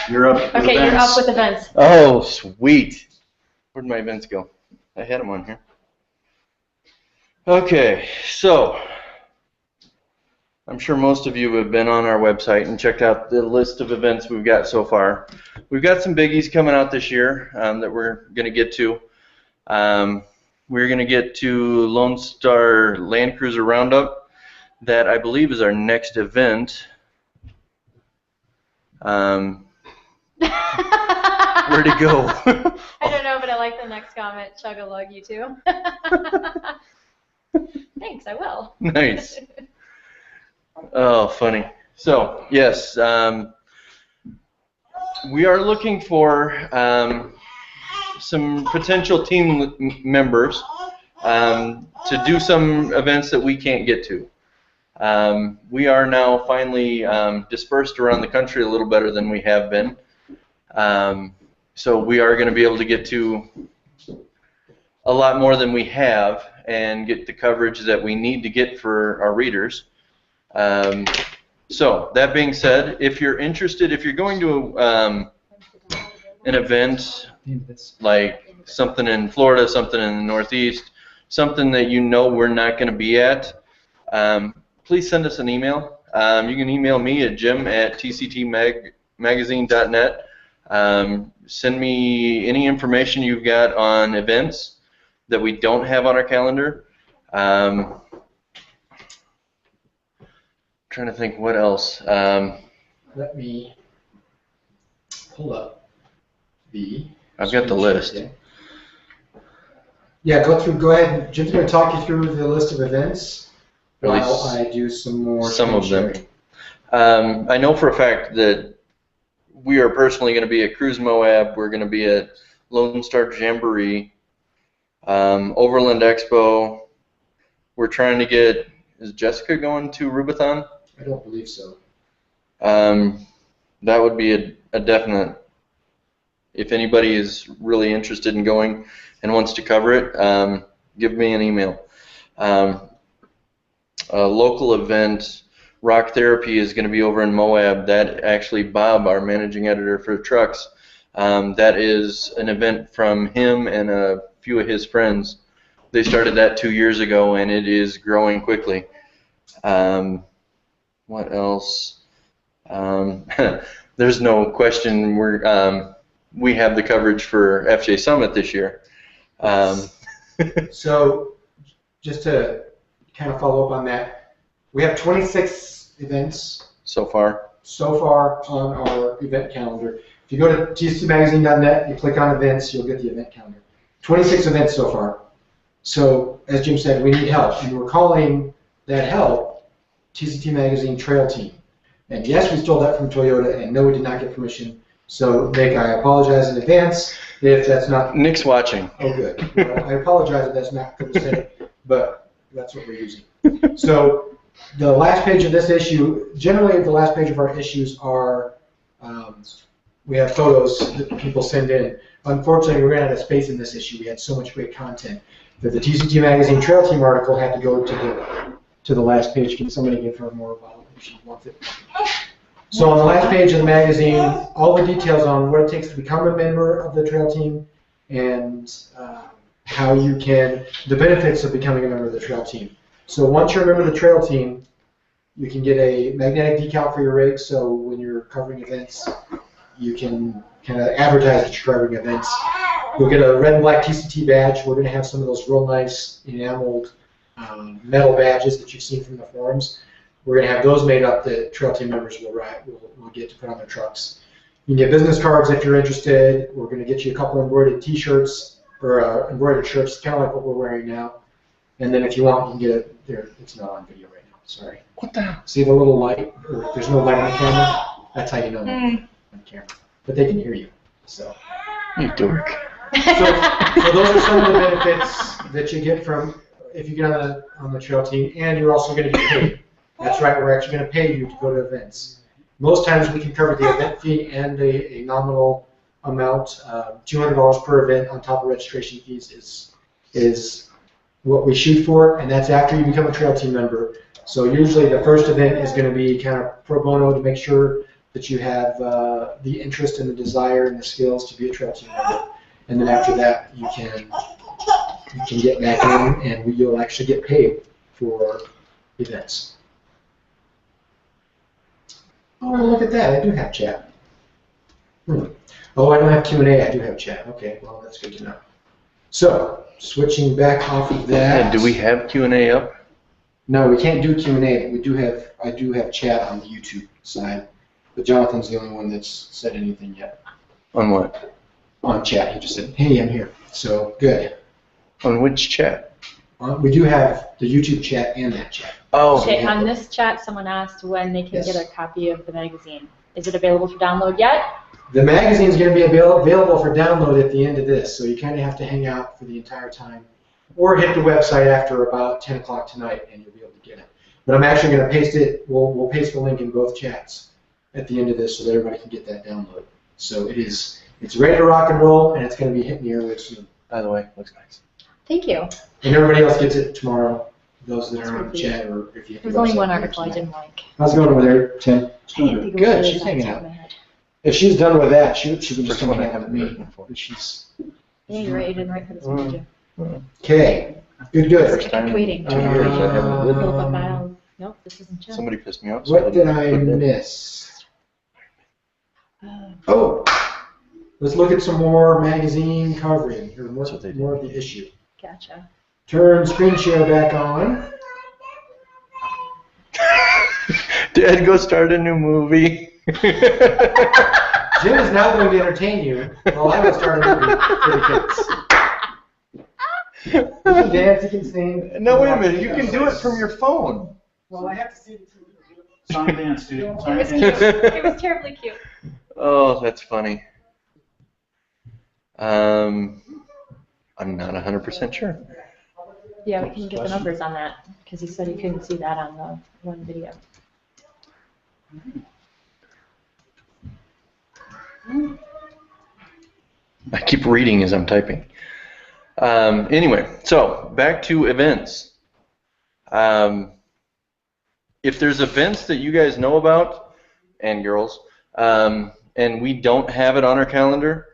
You're up. Okay, you're up with events. Oh, sweet. Where'd my events go? I had them on here. Okay, so I'm sure most of you have been on our website and checked out the list of events we've got so far. We've got some biggies coming out this year that we're going to get to. We're going to get to Lone Star Land Cruiser Roundup. That, I believe, is our next event. Where'd it go? I don't know, but I like the next comment. Chug-a-lug, you too. Thanks, I will. Nice. Oh, funny. So, yes, we are looking for some potential team members to do some events that we can't get to. We are now finally dispersed around the country a little better than we have been. So we are going to be able to get to a lot more than we have and get the coverage that we need to get for our readers. So that being said, if you're interested, if you're going to an event like something in Florida, something in the Northeast, something that you know we're not going to be at, please send us an email. You can email me at jim@tctmagazine.net. Send me any information you've got on events that we don't have on our calendar. Trying to think what else. Let me pull up the. I've got the list. Yeah, go ahead. Jim's going to talk you through the list of events At least while I do some more. some of them. sharing. I know for a fact that we are personally going to be at Cruise Moab. We're going to be at Lone Star Jamboree, Overland Expo. We're trying to get. Is Jessica going to Rubathon? I don't believe so. that would be a definite. If anybody is really interested in going and wants to cover it, give me an email. A local event, Rock Therapy, is going to be over in Moab. That actually, Bob, our managing editor for trucks, that is an event from him and a few of his friends. They started that 2 years ago, and it is growing quickly. What else? There's no question we have the coverage for FJ Summit this year. So just to kind of follow up on that, we have 26 events so far on our event calendar. If you go to tctmagazine.net, you click on events, you'll get the event calendar. 26 events so far. So as Jim said, we need help, and we're calling that help TCT Magazine Trail Team. And yes, we stole that from Toyota, and no, we did not get permission. So Nick, I apologize in advance if that's not. Nick's watching. Oh, good. Well, I apologize if that's not copacetic, but that's what we're using. So the last page of this issue, generally the last page of our issues are, we have photos that people send in. Unfortunately, we ran out of space in this issue. We had so much great content that the TCT Magazine Trail Team article had to go to the last page. Can somebody give her more about it if she wants it? So on the last page of the magazine, all the details on what it takes to become a member of the Trail Team and how you can, the benefits of becoming a member of the Trail Team. So once you're a member of the Trail Team, you can get a magnetic decal for your rig, so when you're covering events, you can kind of advertise that you're covering events. You'll get a red and black TCT badge. We're going to have some of those real nice enameled metal badges that you've seen from the forums. We're going to have those made up that Trail Team members will get to put on their trucks. You can get business cards if you're interested. We're going to get you a couple embroidered T-shirts or embroidered shirts, kind of like what we're wearing now. And then if you want, you can get it there. It's not on video right now. Sorry. What the hell? See the little light? There's no light on the camera. That's how you know they're on camera. But they can hear you. So. You dork. So those are some of the benefits that you get from if you get on the Trail Team, and you're also going to get paid. That's right, we're actually going to pay you to go to events. Most times we can cover the event fee and a nominal amount. $200 per event on top of registration fees is what we shoot for, and that's after you become a Trail Team member. So usually the first event is going to be kind of pro bono to make sure that you have the interest and the desire and the skills to be a Trail Team member. And then after that, you can get back in, and you'll actually get paid for events. Oh, look at that! I do have chat. Oh, I don't have Q&A. I do have chat. Okay, well that's good to know. So switching back off of that. Do we have Q&A up? No, we can't do Q&A. But I do have chat on the YouTube side. But Jonathan's the only one that's said anything yet. On what? On chat, he just said, "Hey, I'm here." So good. On which chat? We do have the YouTube chat and that chat. Oh. Okay, on this chat, someone asked when they can Yes. get a copy of the magazine. Is it available for download yet? The magazine is going to be available for download at the end of this, so you kind of have to hang out for the entire time, or hit the website after about 10 o'clock tonight, and you'll be able to get it. But I'm actually going to paste it. We'll paste the link in both chats at the end of this, so that everybody can get that download. So it's ready to rock and roll, and it's going to be hitting the airwaves soon. By the way, looks nice. Thank you. And everybody else gets it tomorrow. Those that are on the chat, or if you. There's only one article I didn't like. How's it going over there, Tim? I didn't think it Good. was She's hanging off out. the top of my head. If she's done with that, she can just First come one I hang out haven't with me. written for. But she's Yeah, you're right. You didn't write for this one, did you? okay. Good. First time in Waiting. 2 years I haven't written. Pull up a file. Nope, this isn't Jim. Somebody pissed me off. so What did I put it in. miss? Oh, let's look at some more magazine covering, or more, That's what they do. more of the issue. Gotcha. Turn screen share back on. Dad, go start a new movie. Jim is now going to entertain you while I will start a movie for the kids. You can dance, you can sing. No, wait a minute. You can do it from your phone. Well, I have to see the two. Song dance, dude. It Song was dance. cute. It was terribly cute. Oh, that's funny. I'm not 100% sure. Yeah, we can get the numbers on that because he said he couldn't see that on the one video. I keep reading as I'm typing. Anyway, so back to events. If there's events that you guys know about, and girls, and we don't have it on our calendar,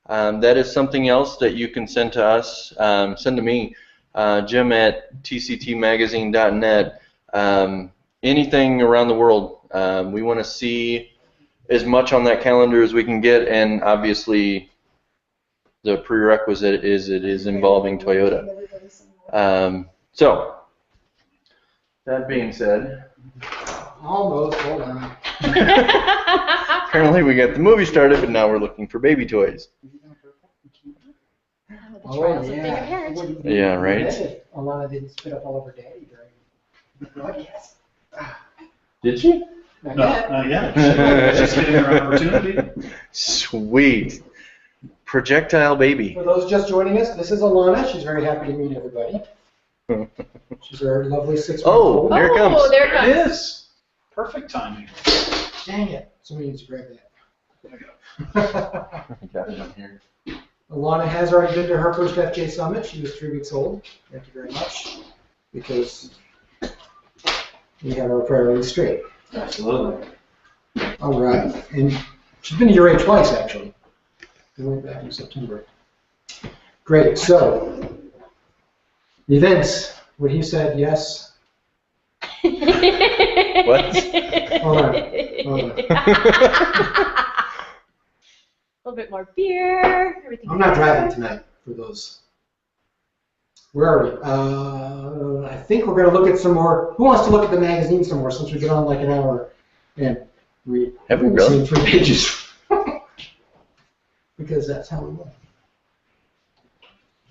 that is something else that you can send to us. Send to me, Jim at tctmagazine.net. Anything around the world. We want to see as much on that calendar as we can get, and obviously the prerequisite is it is involving Toyota. So, that being said, Almost, hold on. apparently we got the movie started, but now we're looking for baby toys. The trials of being a parent. Yeah, right? Alana didn't spit up all over Daddy during the broadcast. Did she? No, not yet. She's getting her opportunity. Sweet. Projectile baby. For those just joining us, this is Alana. She's very happy to meet everybody. She's our lovely 6-month-old. Oh, there it comes. Oh, there it There comes. it is. Perfect timing. Dang it. Somebody needs to grab There you go. that. Got it on here. Alana has already been to her first FJ Summit. She was 3 weeks old. Thank you very much. Because we have our priorities straight. Absolutely. All right. And she's been to URA twice, actually. We went back in September. Great. So, events. What he said, yes. What? Hold on. Hold on. A little bit more beer. Everything. I'm not driving tonight for those. Where are we? I think we're going to look at some more. Who wants to look at the magazine some more since we get on like an hour and read? Have we really? 3 pages. Because that's how we roll.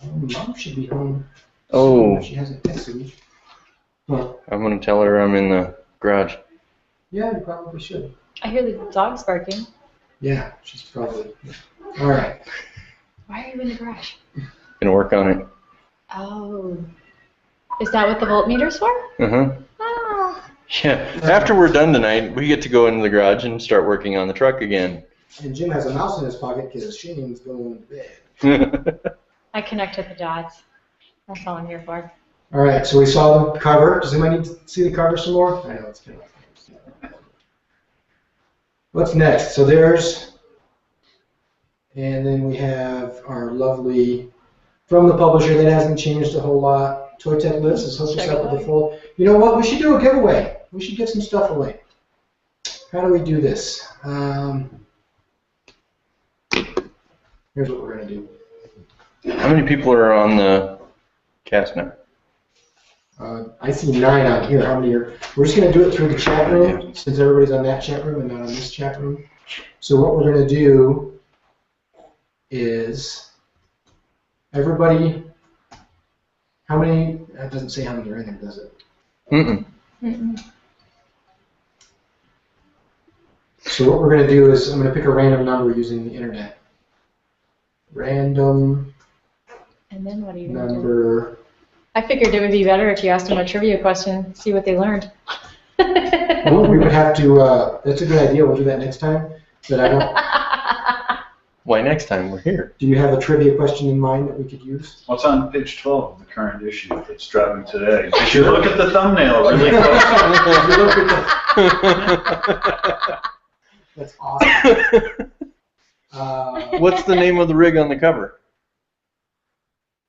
Mom should be home. Oh. She hasn't texted me. Well, I'm going to tell her I'm in the garage. yeah, you probably should. I hear the dogs barking. Yeah, she's probably. All right. Why are you in the garage? Gonna work on it. Oh. Is that what the voltmeter's for? Uh-huh. Oh. Yeah. After we're done tonight, we get to go into the garage and start working on the truck again. And Jim has a mouse in his pocket because Shane's going to bed. I connected the dots. That's all I'm here for. All right, so we saw the cover. Does anybody need to see the cover some more? I know it's been. What's next? So there's, and then we have our lovely, from the publisher that hasn't changed a whole lot. Toy Tech Lists has hooked us up with the full. You know what? We should do a giveaway. We should give some stuff away. How do we do this? Here's what we're going to do. How many people are on the cast now? I see 9 on here. How many are? We're just going to do it through the chat room since everybody's on that chat room and not on this chat room. So what we're going to do is everybody. How many? That doesn't say how many are in there, does it? Mm-mm. Mm-mm. So what we're going to do is I'm going to pick a random number using the internet. Random And then what are you going to do? number. I figured it would be better if you asked them a trivia question, see what they learned. Well, we would have to. That's a good idea. We'll do that next time. But I don't. Why next time we're here? Do you have a trivia question in mind that we could use? What's on page 12 of the current issue that's dropping today? You should look at the thumbnail really close. That's awesome. What's the name of the rig on the cover?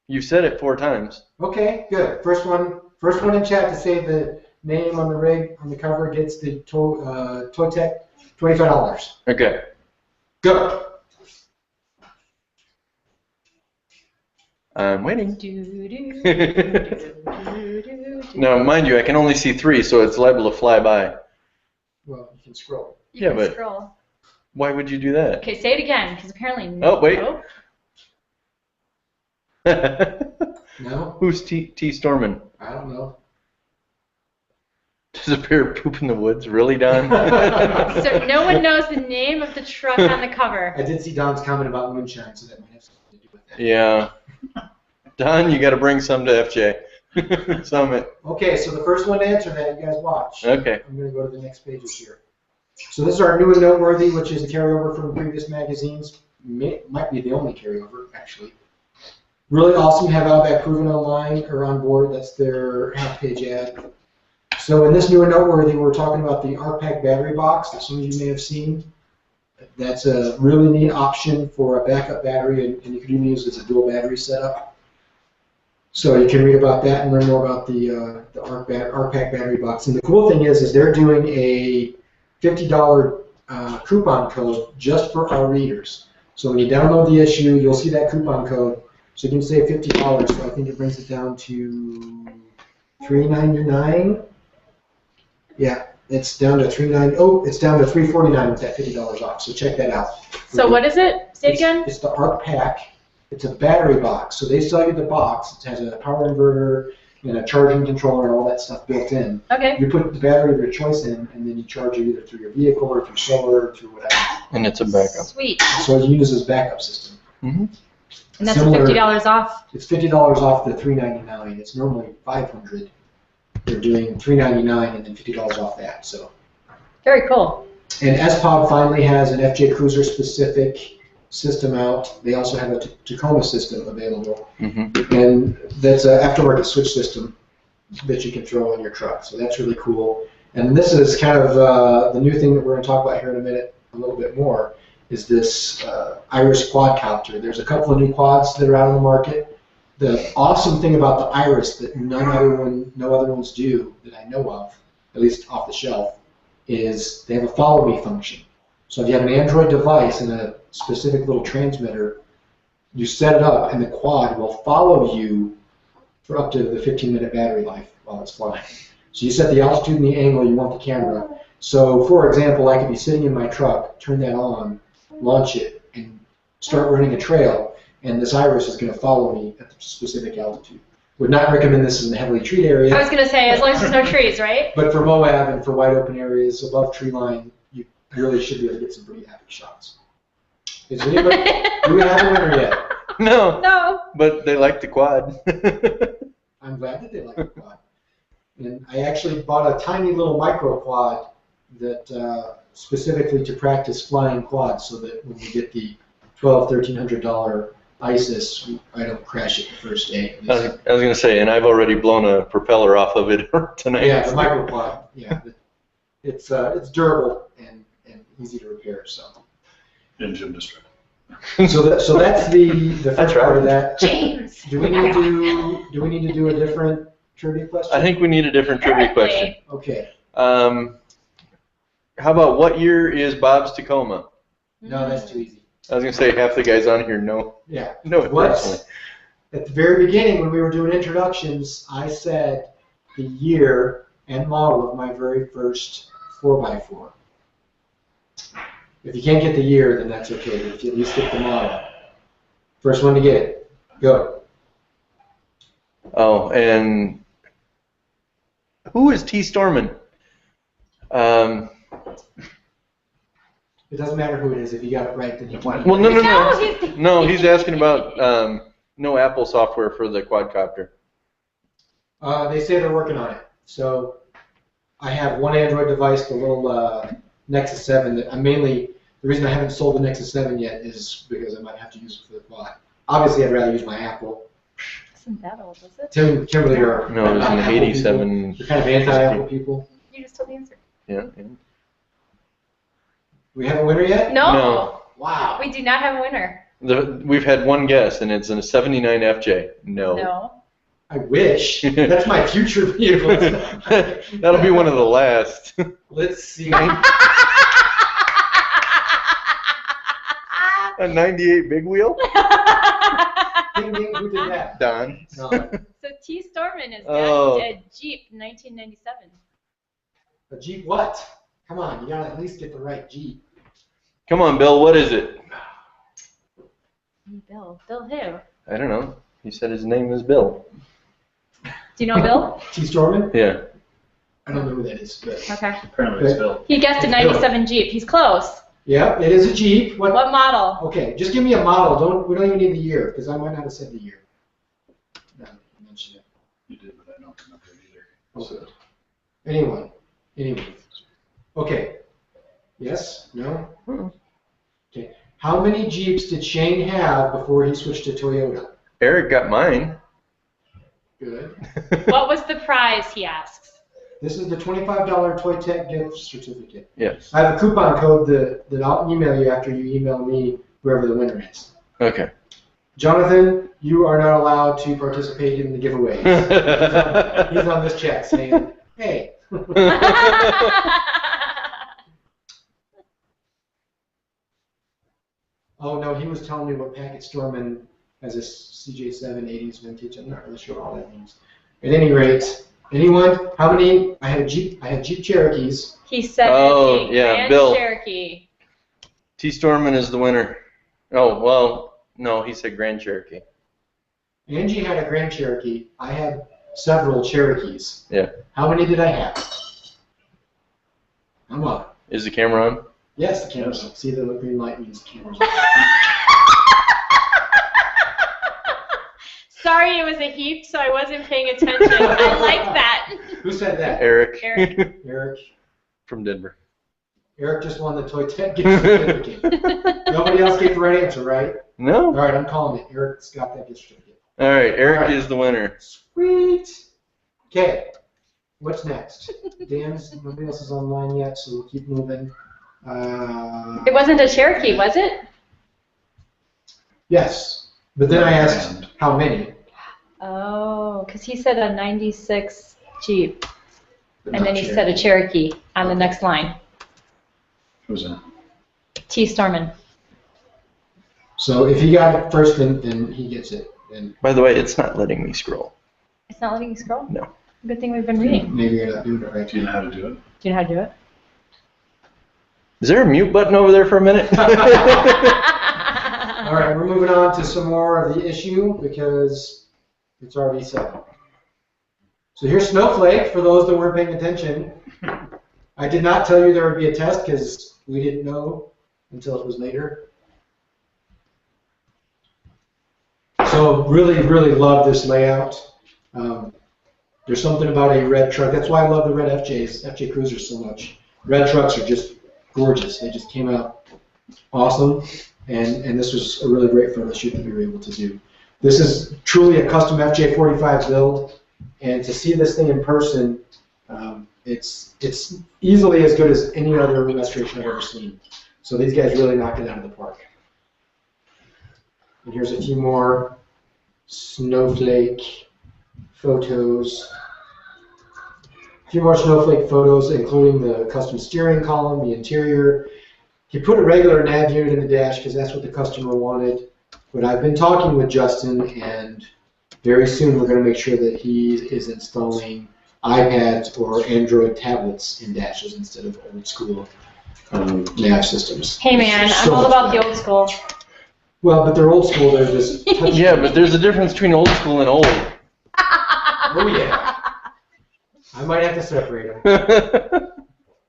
You said it 4 times. Okay, good. First one in chat to say the name on the rig on the cover gets the Toy Tech $25. Okay. Go. I'm waiting. Do-do-do-do-do-do. Now, mind you, I can only see 3, so it's liable to fly by. Well, you can scroll. You Yeah, can but- scroll. Why would you do that? Okay, say it again, because apparently. Oh, wait. Nope. No? Who's T. Storman? I don't know. Does a bear poop in the woods? Really, Don? So no one knows the name of the truck on the cover. I did see Don's comment about moonshine, so that might have something to do with that. Yeah. Don, you got to bring some to FJ Summit. Okay, so the first one to answer that, you guys watch. Okay. I'm going to go to the next pages here. So this is our new and noteworthy, which is a carryover from previous magazines. Might be the only carryover, actually. Really awesome to have Outback proven online or on board. That's their half-page ad. So in this new and noteworthy, we're talking about the RPAC battery box that some of you may have seen. That's a really neat option for a backup battery, and you can even use it as a dual battery setup. So you can read about that and learn more about the RPAC battery box. And the cool thing is they're doing a $50 coupon code just for our readers. So when you download the issue, you'll see that coupon code. So you can save $50. So I think it brings it down to $3.99. Yeah, it's down to $3.99. Oh, it's down to $3.49 with that $50 off. So check that out. So what is it? Say it again. It's the RPAC. It's a battery box. So they sell you the box. It has a power inverter and a charging controller and all that stuff built in. Okay. You put the battery of your choice in, and then you charge it either through your vehicle or through solar or through whatever. And it's a backup. Sweet. So you use as a backup system. Mm-hmm. And that's Similar- $50 off. It's $50 off the $3.99. It's normally $500. They're doing $3.99 and then $50 off that. So. Very cool. And SPOD finally has an FJ Cruiser specific system out. They also have a Tacoma system available, and that's an aftermarket switch system that you can throw on your truck. So that's really cool. And this is kind of the new thing that we're going to talk about here in a minute, a little bit more, is this Iris quadcopter. There's a couple of new quads that are out on the market. The awesome thing about the Iris that no other ones do that I know of, at least off the shelf, is they have a follow me function. So if you have an Android device and a specific little transmitter, you set it up and the quad will follow you for up to the 15-minute battery life while it's flying. So you set the altitude and the angle you want the camera. So for example, I could be sitting in my truck, turn that on, launch it, and start running a trail, and this Iris is going to follow me at the specific altitude. Would not recommend this in a heavily treed area. I was going to say, as long as there's no trees, right? But for Moab and for wide open areas above tree line, you really should be able to get some pretty epic shots. Is anybody, do we have a winner yet? No. No. But they like the quad. I'm glad that they like the quad. And I actually bought a tiny little micro quad that specifically to practice flying quads, so that when we get the $1,300 ISIS, I don't crash it the first day. I was going to say, and I've already blown a propeller off of it tonight. Yeah, the micro quad. Yeah, it's durable and easy to repair. So. Engine destroyed. So that's the first part of that. James. Do we need to do a different trivia question? I think we need a different trivia question. Okay. How about what year is Bob's Tacoma? No, that's too easy. I was going to say half the guys on here know. Yeah. Know it personally. At the very beginning, when we were doing introductions, I said the year and model of my very first 4x4. If you can't get the year, then that's okay. But if you at least get the model. First one to get it. Go. Oh, and who is T. Storman? It doesn't matter who it is. If you got it right, then you won. Well, no. No, No, he's asking about no Apple software for the quadcopter. They say they're working on it. So I have one Android device, the little Nexus 7. That the reason I haven't sold the Nexus 7 yet is because I might have to use it for the quad. Obviously, I'd rather use my Apple. Isn't that old, is it? Kimberly are No, it was an Apple 87. people. They're kind of anti-Apple people. You just told the answer. Yeah. We have a winner yet? No. Wow. We do not have a winner. We've had one guess, and it's a 79 FJ. No. I wish. That's my future vehicle. That'll be one of the last. Let's see. A 98 big wheel? Ding, ding, who did that? Don. No. So T. Storman is Oh. a Jeep 1997. A Jeep what? Come on, you gotta at least get the right Jeep. Come on, Bill, what is it? Bill. Bill who? I don't know. He said his name was Bill. Do you know Bill? T. Storman? Yeah. I don't know who that is, but Okay. Apparently it's Bill. He guessed a It's Bill. 97 Jeep. He's close. yeah, it is a Jeep. What model? Okay, just give me a model. We don't even need the year, because I might not have said the year. No, I mentioned it. You did, but I don't remember it either. Okay. Anyone. Okay. Yes? No? Hmm. Okay. How many Jeeps did Shane have before he switched to Toyota? Eric got mine. Good. What was the prize, he asks. This is the $25 Toy Tech gift certificate. Yes. I have a coupon code that I'll email you after you email me whoever the winner is. Okay. Jonathan, you are not allowed to participate in the giveaways. He's on this chat saying, hey. Oh no, he was telling me what packet Storman has a CJ7 80s vintage. I'm not really sure what all that means. At any rate, anyone? How many? I had Jeep Cherokees. He said Oh, yeah, Grand Bill. Cherokee. T. Storman is the winner. Oh, well, no, he said Grand Cherokee. Angie had a Grand Cherokee. I had several Cherokees. Yeah. How many did I have? Come on. Is the camera on? Yes, the camera's on. See, the green light means the camera's on. Sorry, it was a heap, so I wasn't paying attention. I like that. Who said that? Eric. Eric. Eric. From Denver. Eric just won the Toy Tech gift certificate. Nobody else gave the right answer, right? No. All right, I'm calling it. Eric's got that gift certificate. All right, Eric All right. is the winner. Sweet. Okay, what's next? Dan's, nobody else is online yet, so we'll keep moving. It wasn't a Cherokee, was it? Yes, but then I asked how many. Oh, because he said a 96 Jeep, But and not then he said a Cherokee on the next line. Who's that? T. Storman. So if he got it first, then he gets it. And By the way, it's not letting me scroll. It's not letting you scroll? No. Good thing we've been reading. maybe you're not doing it right. Do you know how to do it? Do you know how to do it? Is there a mute button over there for a minute? All right, we're moving on to some more of the issue because it's already set. So here's Snowflake for those that weren't paying attention. I did not tell you there would be a test because we didn't know until it was later. So really, really love this layout. There's something about a red truck. That's why I love the red FJ Cruisers so much. Red trucks are just gorgeous. They just came out awesome, and this was a really great photo shoot that we were able to do. This is truly a custom FJ45 build, and to see this thing in person, it's easily as good as any other restoration I've ever seen. So these guys really knocked it out of the park. And here's a few more Snowflake photos. A few more Snowflake photos, including the custom steering column, the interior. He put a regular nav unit in the dash because that's what the customer wanted. But I've been talking with Justin, and very soon we're going to make sure that he is installing iPads or Android tablets in dashes instead of old school nav systems. Hey man, I'm all about the old school. Well, but they're old school. They're just touch Yeah, but there's a difference between old school and old. Oh yeah. I might have to separate them.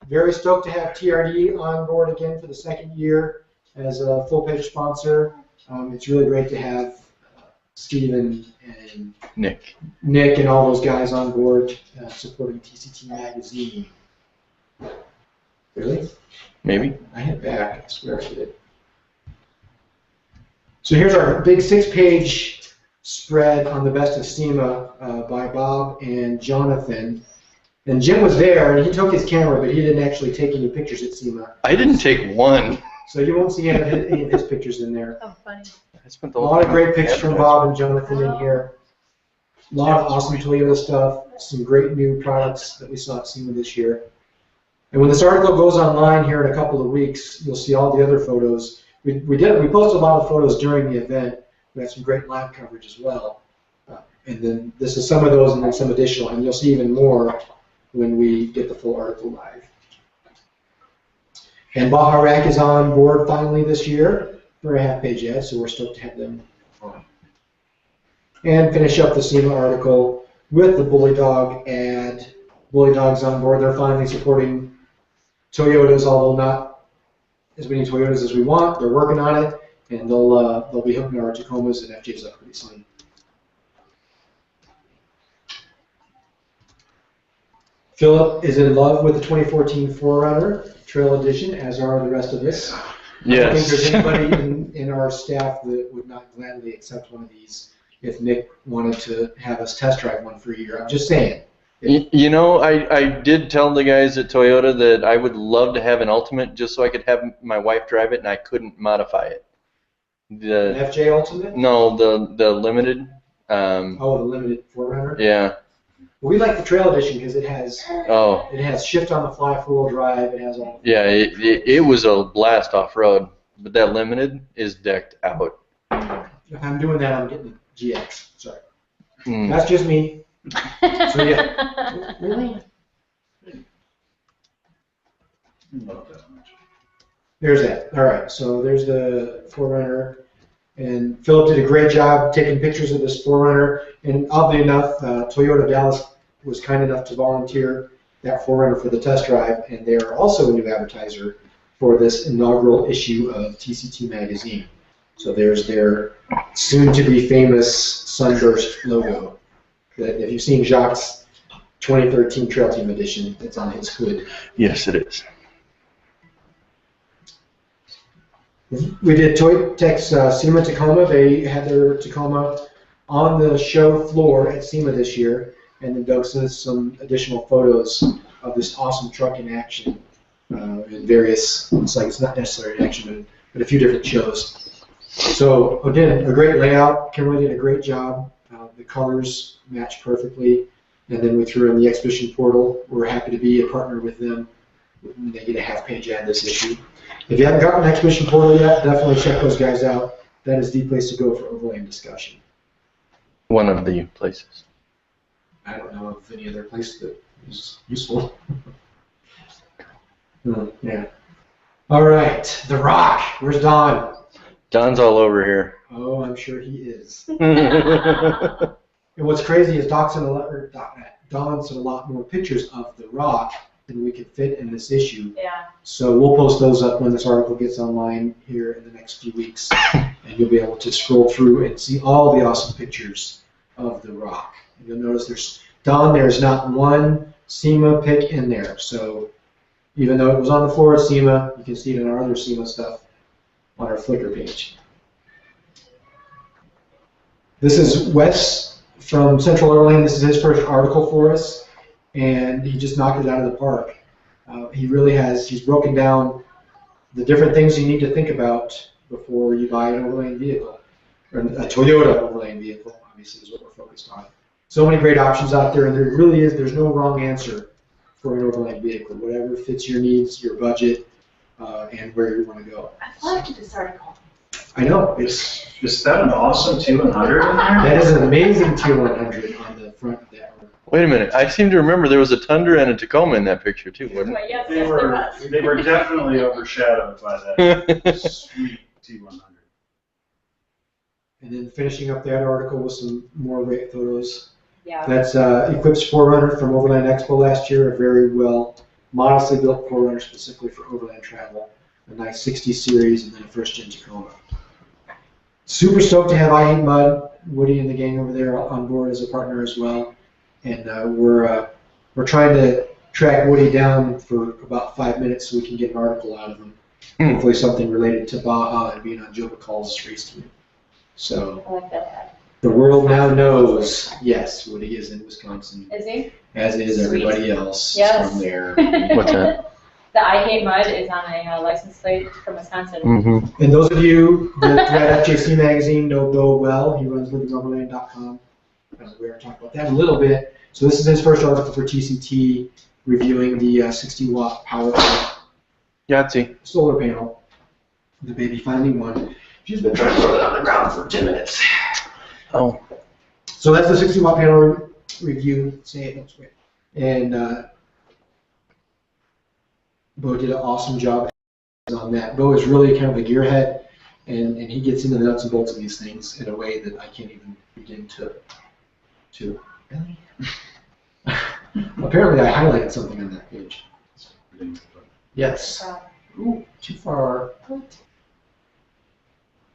Very stoked to have TRD on board again for the second year as a full-page sponsor. It's really great to have Steven and Nick. Nick and all those guys on board supporting TCT Magazine. Really? Maybe. I hit back. I swear I did. So here's our big 6-page spread on the best of SEMA by Bob and Jonathan. And Jim was there, and he took his camera, but he didn't actually take any pictures at SEMA. I didn't take one. So you won't see any of his pictures in there. Oh, funny. I spent the A whole lot of time great pictures from Bob and Jonathan in here. A lot of awesome Toyota stuff. Some great new products that we saw at SEMA this year. And when this article goes online here in a couple of weeks, you'll see all the other photos. We posted a lot of photos during the event. We had some great live coverage as well. And then this is some of those and then some additional. And you'll see even more when we get the full article live. And Baja Rack is on board finally this year for a half-page ad, so we're stoked to have them on. And finish up the SEMA article with the Bully Dog ad. Bully Dog's on board. They're finally supporting Toyotas, although not as many Toyotas as we want. They're working on it, and they'll be hooking our Tacomas and FJs up pretty soon. Philip is in love with the 2014 4Runner Trail Edition, as are the rest of us. I don't think there's anybody in our staff that would not gladly accept one of these if Nick wanted to have us test drive one for a year. I'm just saying. You know, I did tell the guys at Toyota that I would love to have an Ultimate just so I could have my wife drive it and I couldn't modify it. An FJ Ultimate? No, the Limited. Oh, the Limited 4Runner? Yeah. Well, we like the Trail Edition because it has shift on the fly 4-wheel drive. It has all. Yeah, it was a blast off road, but that Limited is decked out. If I'm doing that, I'm getting the GX. Sorry. Mm. That's just me. So yeah. Really? Not that much. There's that. All right. So there's the 4Runner. And Philip did a great job taking pictures of this 4Runner. And oddly enough, Toyota Dallas was kind enough to volunteer that 4Runner for the test drive. And they are also a new advertiser for this inaugural issue of TCT Magazine. So there's their soon-to-be famous Sunburst logo. That if you've seen Jacques' 2013 Trail Team Edition, it's on his hood. Yes, it is. We did Toy Tech's SEMA Tacoma. They had their Tacoma on the show floor at SEMA this year, and then Doug sent us some additional photos of this awesome truck in action in various, it's like it's not necessarily in action, but a few different shows. So again, a great layout. Kimberly did a great job. The colors match perfectly, and then we threw in the exhibition portal. We're happy to be a partner with them. They get a half-page ad this issue. If you haven't gotten an exhibition portal yet, definitely check those guys out. That is the place to go for overland discussion. One of the places. I don't know of any other place that is useful. Yeah. All right, The Rock. Where's Don? Don's all over here. Oh, I'm sure he is. And what's crazy is Don sent a lot more pictures of The Rock than we could fit in this issue. Yeah. So we'll post those up when this article gets online here in the next few weeks, and you'll be able to scroll through and see all the awesome pictures of The Rock. And you'll notice there's not one SEMA pic in there. So even though it was on the floor at SEMA, you can see it in our other SEMA stuff on our Flickr page. This is Wes from Central Overland. This is his first article for us, and he just knocked it out of the park. He really has. He's broken down the different things you need to think about before you buy an overland vehicle, or a Toyota overland vehicle, obviously is what we're focused on. So many great options out there, and there's no wrong answer for an overland vehicle. Whatever fits your needs, your budget, and where you want to go. I loved this article. I know. Is that an awesome T100 in there? That is an amazing T100 on the front of that one. Wait a minute. I seem to remember there was a Tundra and a Tacoma in that picture too, wasn't it? Yes, They were definitely overshadowed by that sweet T100. And then finishing up that article with some more great photos. Yeah. That's Eclipse 4Runner from Overland Expo last year, a very well, modestly built 4Runner specifically for overland travel. A nice 60 series, and then a first-gen Tacoma. Super stoked to have I Hate Mud, Woody and the gang over there on board as a partner as well. And we're trying to track Woody down for about 5 minutes so we can get an article out of him. Hopefully something related to Baja and being on Joe McCall's race team. So I like that. the world now knows, yes, Woody is in Wisconsin, Is he? as is Sweet. everybody else Yes. from there. What's that? The I Hate Mud is on a license plate from Wisconsin. Mm-hmm. And those of you that read FJC Magazine know Bill well. He runs livingoverland.com. We already talked about that a little bit. So this is his first article for TCT, reviewing the 60-watt power Yahtzee. solar panel. The baby finally won. She's been trying to throw it on the ground for 10 minutes. Oh. So that's the 60-watt panel review. Say it, don't swear. And Bo did an awesome job on that. Bo is really kind of a gearhead, and he gets into the nuts and bolts of these things in a way that I can't even begin to. Really? Apparently I highlighted something on that page. Yes. Ooh, too far.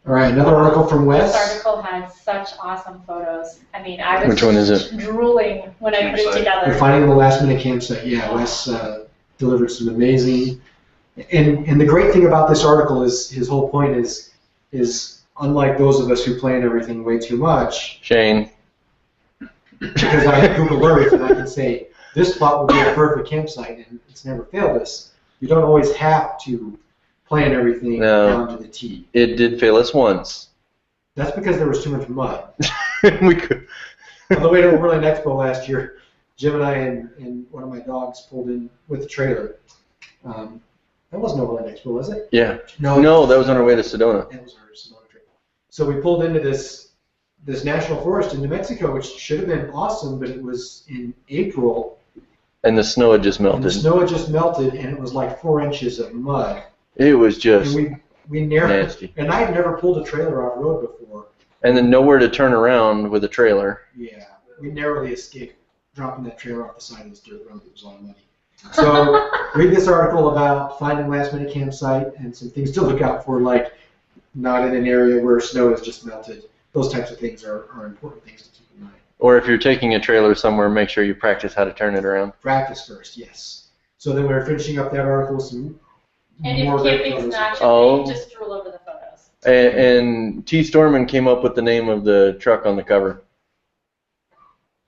All right, another article from This Wes. article had such awesome photos. I mean, I was Which one is just drooling when I put it Campsite. together. We're finding the last minute campsite. Yeah, Wes delivered some amazing. And the great thing about this article is his whole point is unlike those of us who plan everything way too much, Shane. because I have Google Earth and I can say this spot will be a perfect campsite, and it's never failed us. You don't always have to plan everything No. down to the T. It did fail us once. That's because there was too much mud. We could. On the way to Overland Expo last year, Jim and I and one of my dogs pulled in with the trailer. That wasn't Overland Expo, was it? Yeah. No, No, that was on our way to Sedona. that was our Sedona trip. So we pulled into this national forest in New Mexico, which should have been awesome, but it was in April, And the snow had just and the melted. snow had just melted, and it was like 4 inches of mud. It was just And we never, nasty. and I had never pulled a trailer off road before. And then nowhere to turn around with a trailer. Yeah, we narrowly escaped dropping that trailer off the side of this dirt road that was all muddy. So read this article about finding last minute campsite and some things to look out for, like not in an area where snow has just melted. Those types of things are important things to keep in mind. Or if you're taking a trailer somewhere, make sure you practice how to turn it around. Practice first, yes. So then we're finishing up that article with some And more if great camping's photos. not your Oh. thing, just drool over the photos. And T. Storman came up with the name of the truck on the cover.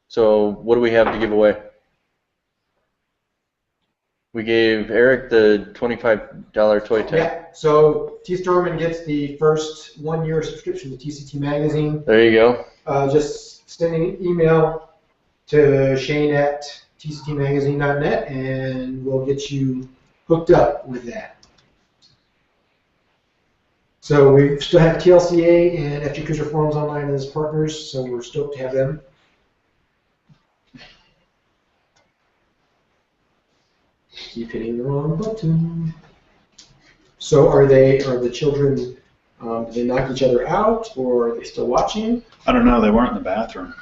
So what do we have to give away? We gave Eric the $25 toy tag. Yeah, so T. Storman gets the first 1-year subscription to TCT Magazine. There you go. Just send an email to shane@tctmagazine.net and we'll get you hooked up with that. So we still have TLCA and FG Cruiser Forums online as partners, so we're stoked to have them. Keep hitting the wrong button. So are the children, do they knock each other out, or are they still watching? I don't know, they weren't in the bathroom.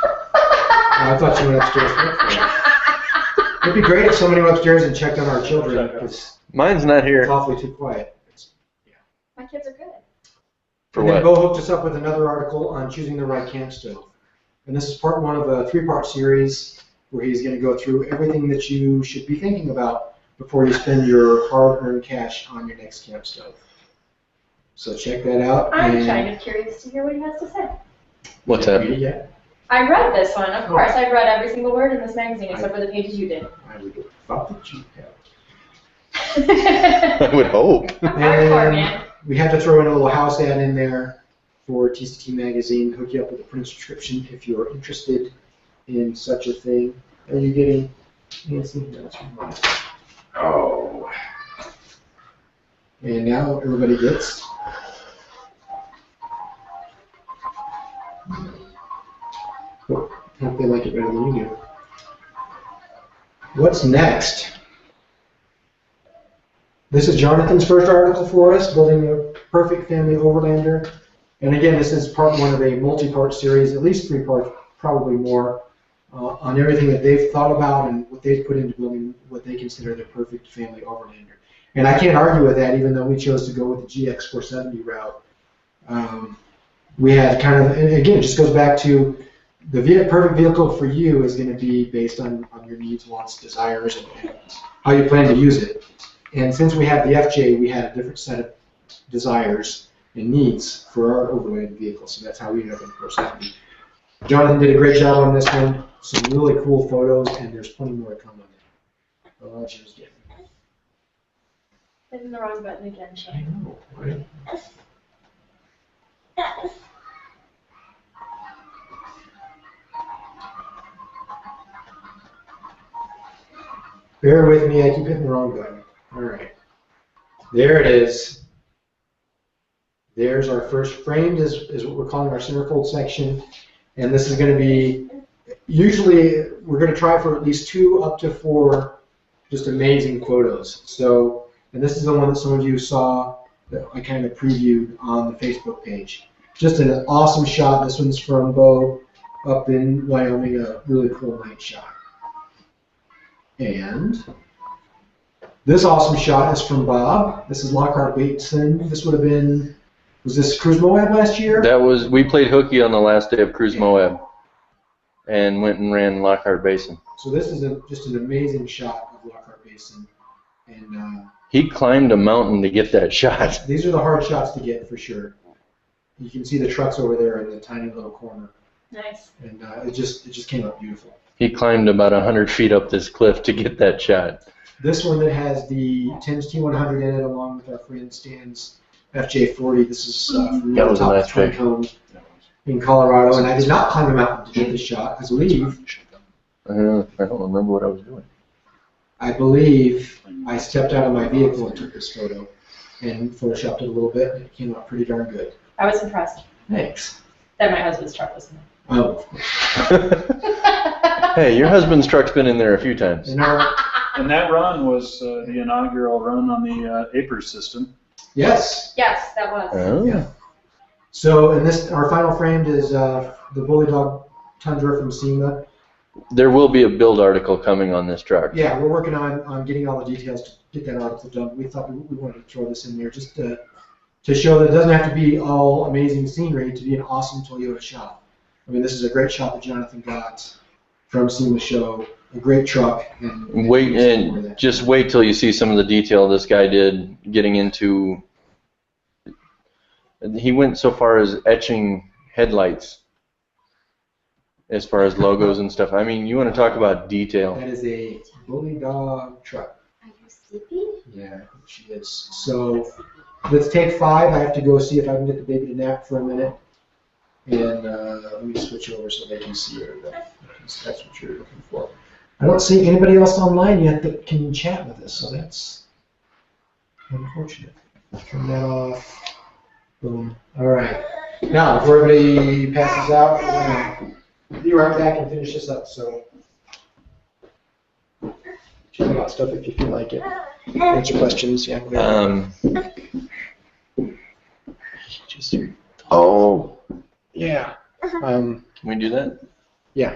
I thought you went upstairs to look for it. It'd be great if somebody went upstairs and checked on our children, because Mine's not it's here. awfully too quiet. My kids are good. For And then what? Bo hooked us up with another article on choosing the right camp stove. And this is part 1 of a 3-part series where he's going to go through everything that you should be thinking about before you spend your hard-earned cash on your next camp stove. So check that out. I'm and kind of curious to hear what he has to say. What's Did you that? read it yet? I read this one, of course. I've read every single word in this magazine except for the pages you did. I would have thought that you had. I would hope. Hardcore, And man. we had to throw in a little house ad in there for TCT Magazine, hook you up with a print subscription if you're interested in such a thing. Are you getting Nancy? No, that's from mine. Oh. And now everybody gets. Hope they like it better than you do. What's next? This is Jonathan's first article for us, Building a Perfect Family Overlander. And again, this is part 1 of a multi-part series, at least 3 parts, probably more, on everything that they've thought about and what they've put into building what they consider their perfect family Overlander. And I can't argue with that, even though we chose to go with the GX470 route. We had kind of, and again, it just goes back to the perfect vehicle for you is going to be based on your needs, wants, desires, and how you plan to use it. And since we had the FJ, we had a different set of desires and needs for our overland vehicle, so that's how we ended up in 470. Jonathan did a great job on this one. Some really cool photos, and there's plenty more to come on it. I'll let you get. Hitting the wrong button again, I Shane. know, right? Bear with me, I keep hitting the wrong button. All right. There it is. There's our first framed is what we're calling our centerfold section. And this is going to be, usually we're going to try for at least 2 up to 4 just amazing photos. So, and this is the one that some of you saw that I kind of previewed on the Facebook page. Just an awesome shot. This one's from Bo up in Wyoming, a really cool night shot. And this awesome shot is from Bob. This is Lockhart Bateson. This would have been Was this Cruise Moab last year? That was, we played hooky on the last day of Cruise Moab and went and ran Lockhart Basin. So this is just an amazing shot of Lockhart Basin. And he climbed a mountain to get that shot. these are the hard shots to get for sure. You can see the trucks over there in the tiny little corner. Nice. And it just came up beautiful. He climbed about 100 feet up this cliff to get that shot. This one that has the Tim's T100 in it, along with our friend Stan's FJ40. This is from That the was a top nice of the pick. cone in Colorado, and I did not climb a mountain to get this shot. I believe I don't remember what I was doing. I stepped out of my vehicle and took this photo and photoshopped it a little bit, and it came out pretty darn good. I was impressed Thanks. that my husband's truck was in there. Oh, of course. Hey, your husband's truck's been in there a few times. And our, And that run was the inaugural run on the APRS system. yes. Yes, that was. Oh. Yeah. So, and this, our final framed is the Bully Dog Tundra from SEMA. There will be a build article coming on this truck. Yeah, we're working on getting all the details to get that article done. We thought we wanted to throw this in there just to show that it doesn't have to be all amazing scenery to be an awesome Toyota shop. I mean, this is a great shot that Jonathan got from SEMA show. A great truck. And Just wait till you see some of the detail this guy did getting into. He went so far as etching headlights as far as logos and stuff. I mean, you want to talk about detail. That is a Bully Dog truck. Are you sleeping? Yeah, she is. So let's take 5. I have to go see if I can get the baby to nap for a minute. And let me switch over so they can see her. That's what you're looking for. I don't see anybody else online yet that can chat with us, so that's unfortunate. Turn that off. Boom. All right. Now, before everybody passes out, we're going to be right back and finish this up. So chat about stuff if you feel like it. Answer questions. Yeah. Oh, yeah. Can we do that? Yeah.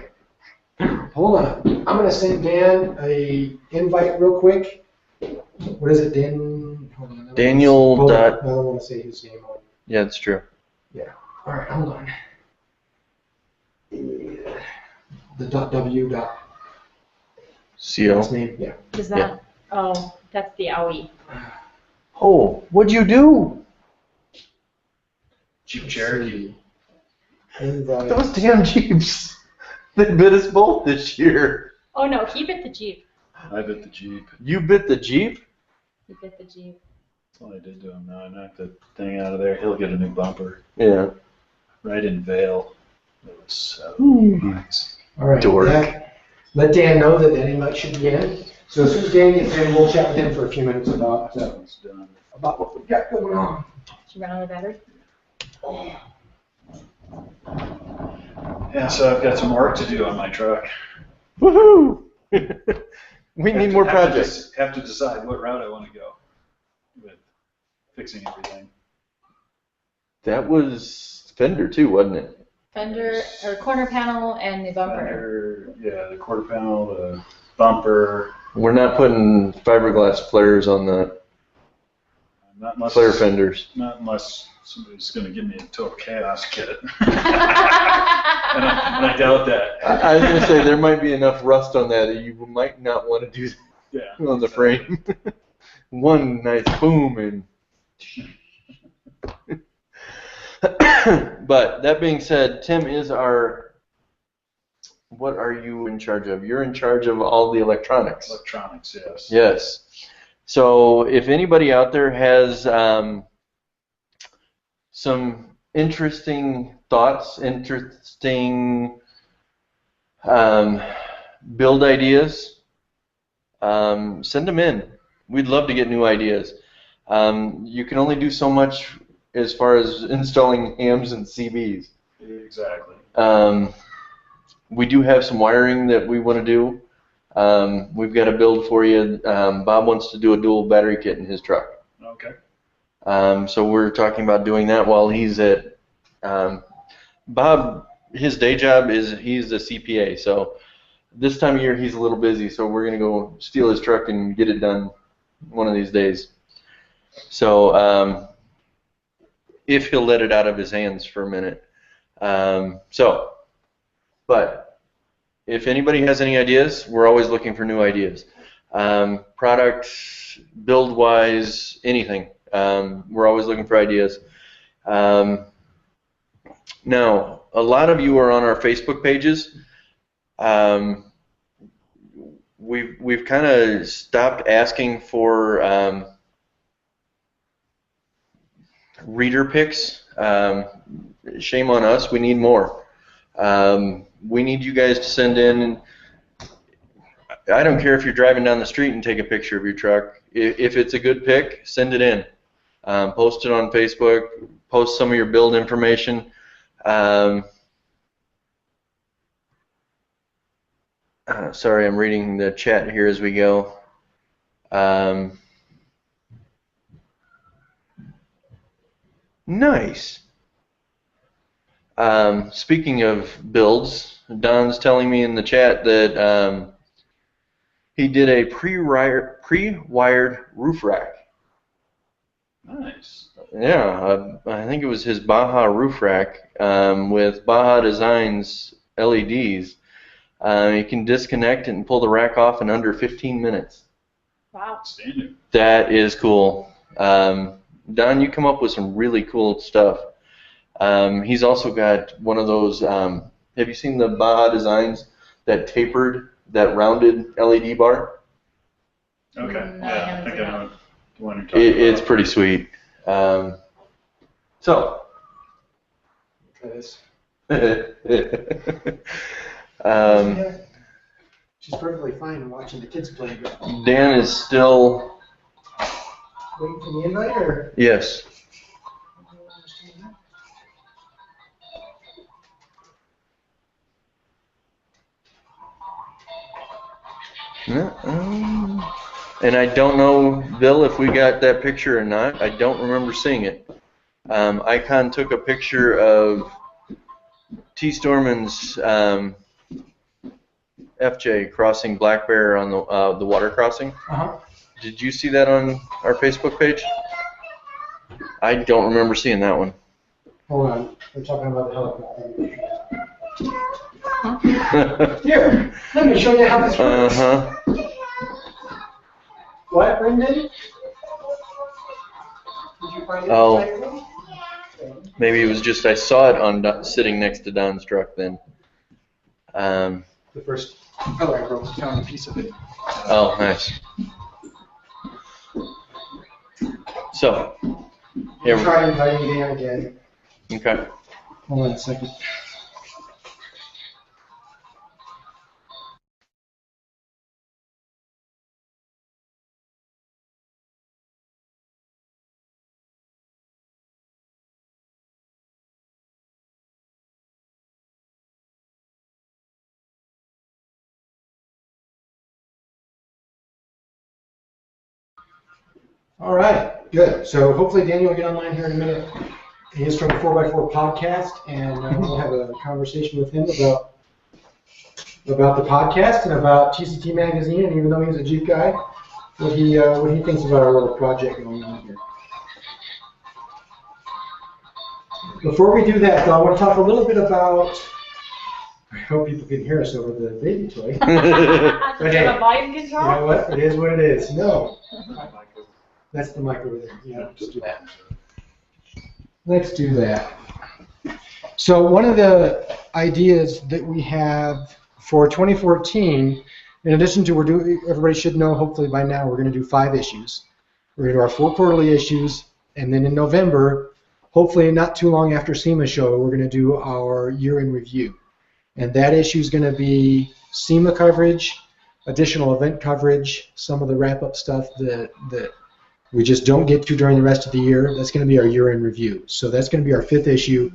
Hold on. I'm going to send Dan a invite real quick. What is it, Dan? Hold on. Daniel Hold on. dot- I don't want to say his name on. Yeah, that's true. All right, hold on. The .w dot. CO. Last name, yeah. Is that? Oh, that's the owie. Oh, what'd you do? Jeep Cherokee. Invite. Those damn Jeeps. They bit us both this year. Oh no, he bit the Jeep. I bit the Jeep. You bit the Jeep? He bit the Jeep. That's all I did to him. Now I knocked the thing out of there. He'll get a new bumper. Yeah. Right in Vail. It was so nice. All right. Dork. Let Dan know that that invite should be in. So as soon as Dan gets in, we'll chat with him for a few minutes about It's done. what we've got going on. Did you run out of battery? Yeah, so I've got some work to do on my truck. Woohoo! We need more projects. Have to decide what route I want to go with fixing everything. That was fender too, wasn't it? Fender or corner panel and the bumper. Fender, yeah, the quarter panel, the bumper. We're not putting fiberglass flares on the Not unless, flare fenders. not unless somebody's going to give me a total chaos kit. and I doubt that. I was going to say there might be enough rust on that you might not want to do Yeah. that on the frame. One nice boom and. But that being said, Tim is our. What are you in charge of? You're in charge of all the electronics. Electronics, yes. Yes. So if anybody out there has some interesting thoughts, interesting build ideas, send them in. We'd love to get new ideas. You can only do so much as far as installing hams and CBs. Exactly. We do have some wiring that we want to do. We've got a build for you. Bob wants to do a dual battery kit in his truck. Okay. So we're talking about doing that while he's at Bob. His day job is he's a CPA. So this time of year he's a little busy. So we're gonna go steal his truck and get it done one of these days. So if he'll let it out of his hands for a minute. But if anybody has any ideas, we're always looking for new ideas. Product, build-wise, anything. We're always looking for ideas. Now, a lot of you are on our Facebook pages. We've kind of stopped asking for reader picks. Shame on us. We need more. We need you guys to send in. I don't care if you're driving down the street and take a picture of your truck. If it's a good pick, send it in. Post it on Facebook. Post some of your build information. Sorry, I'm reading the chat here as we go. Nice. Speaking of builds, Don's telling me in the chat that he did a pre-wired roof rack. Nice. Yeah, I think it was his Baja roof rack with Baja Designs LEDs. You can disconnect it and pull the rack off in under 15 minutes. Wow. Standard. That is cool. Don, you come up with some really cool stuff. He's also got one of those, have you seen the Baja Designs, that tapered, that rounded LED bar? Okay. No, I Yeah, I haven't think seen I know the one you're talking about. It's pretty sweet. So. Try this. Yeah. She's perfectly fine watching the kids play, but Dan is still. waiting for the invite, or? Yes. And I don't know, Bill, if we got that picture or not. I don't remember seeing it. Icon took a picture of T. Storman's FJ crossing Black Bear on the water crossing. Uh-huh. Did you see that on our Facebook page? I don't remember seeing that one. Hold on, we're talking about the helicopter. Here, let me show you how this works. Uh-huh. What, Brendan? Did you find it? Oh. Maybe it was just I saw it on sitting next to Don's truck then. The first color I wrote down a piece of it. Oh, nice. So, here we Try inviting Dan again. Okay. Hold on a second. All right, good. So hopefully Daniel will get online here in a minute. He is from the 4x4 podcast, and we'll have a conversation with him about the podcast and about TCT Magazine, and even though he's a Jeep guy, what he thinks about our little project going on here. Before we do that, though, I want to talk a little bit about. I hope people can hear us over the baby toy. But hey, a volume control? you know what? It is what it is. No. That's the mic over there. Yeah, just do that. Let's do that. So one of the ideas that we have for 2014, in addition to everybody should know, hopefully by now, we're going to do 5 issues. We're going to do our 4 quarterly issues, and then in November, hopefully not too long after SEMA show, we're going to do our year-end review. And that issue is going to be SEMA coverage, additional event coverage, some of the wrap-up stuff that we just don't get to during the rest of the year. That's going to be our year-end review. So that's going to be our 5th issue.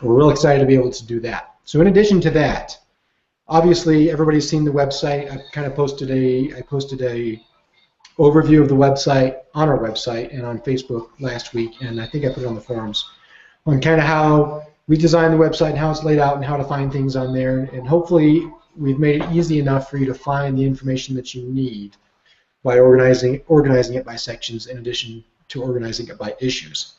We're real excited to be able to do that. So in addition to that, obviously everybody's seen the website. I kind of posted a overview of the website on our website and on Facebook last week, and I think I put it on the forums on kind of how we designed the website and how it's laid out and how to find things on there. And hopefully we've made it easy enough for you to find the information that you need by organizing it by sections in addition to organizing it by issues.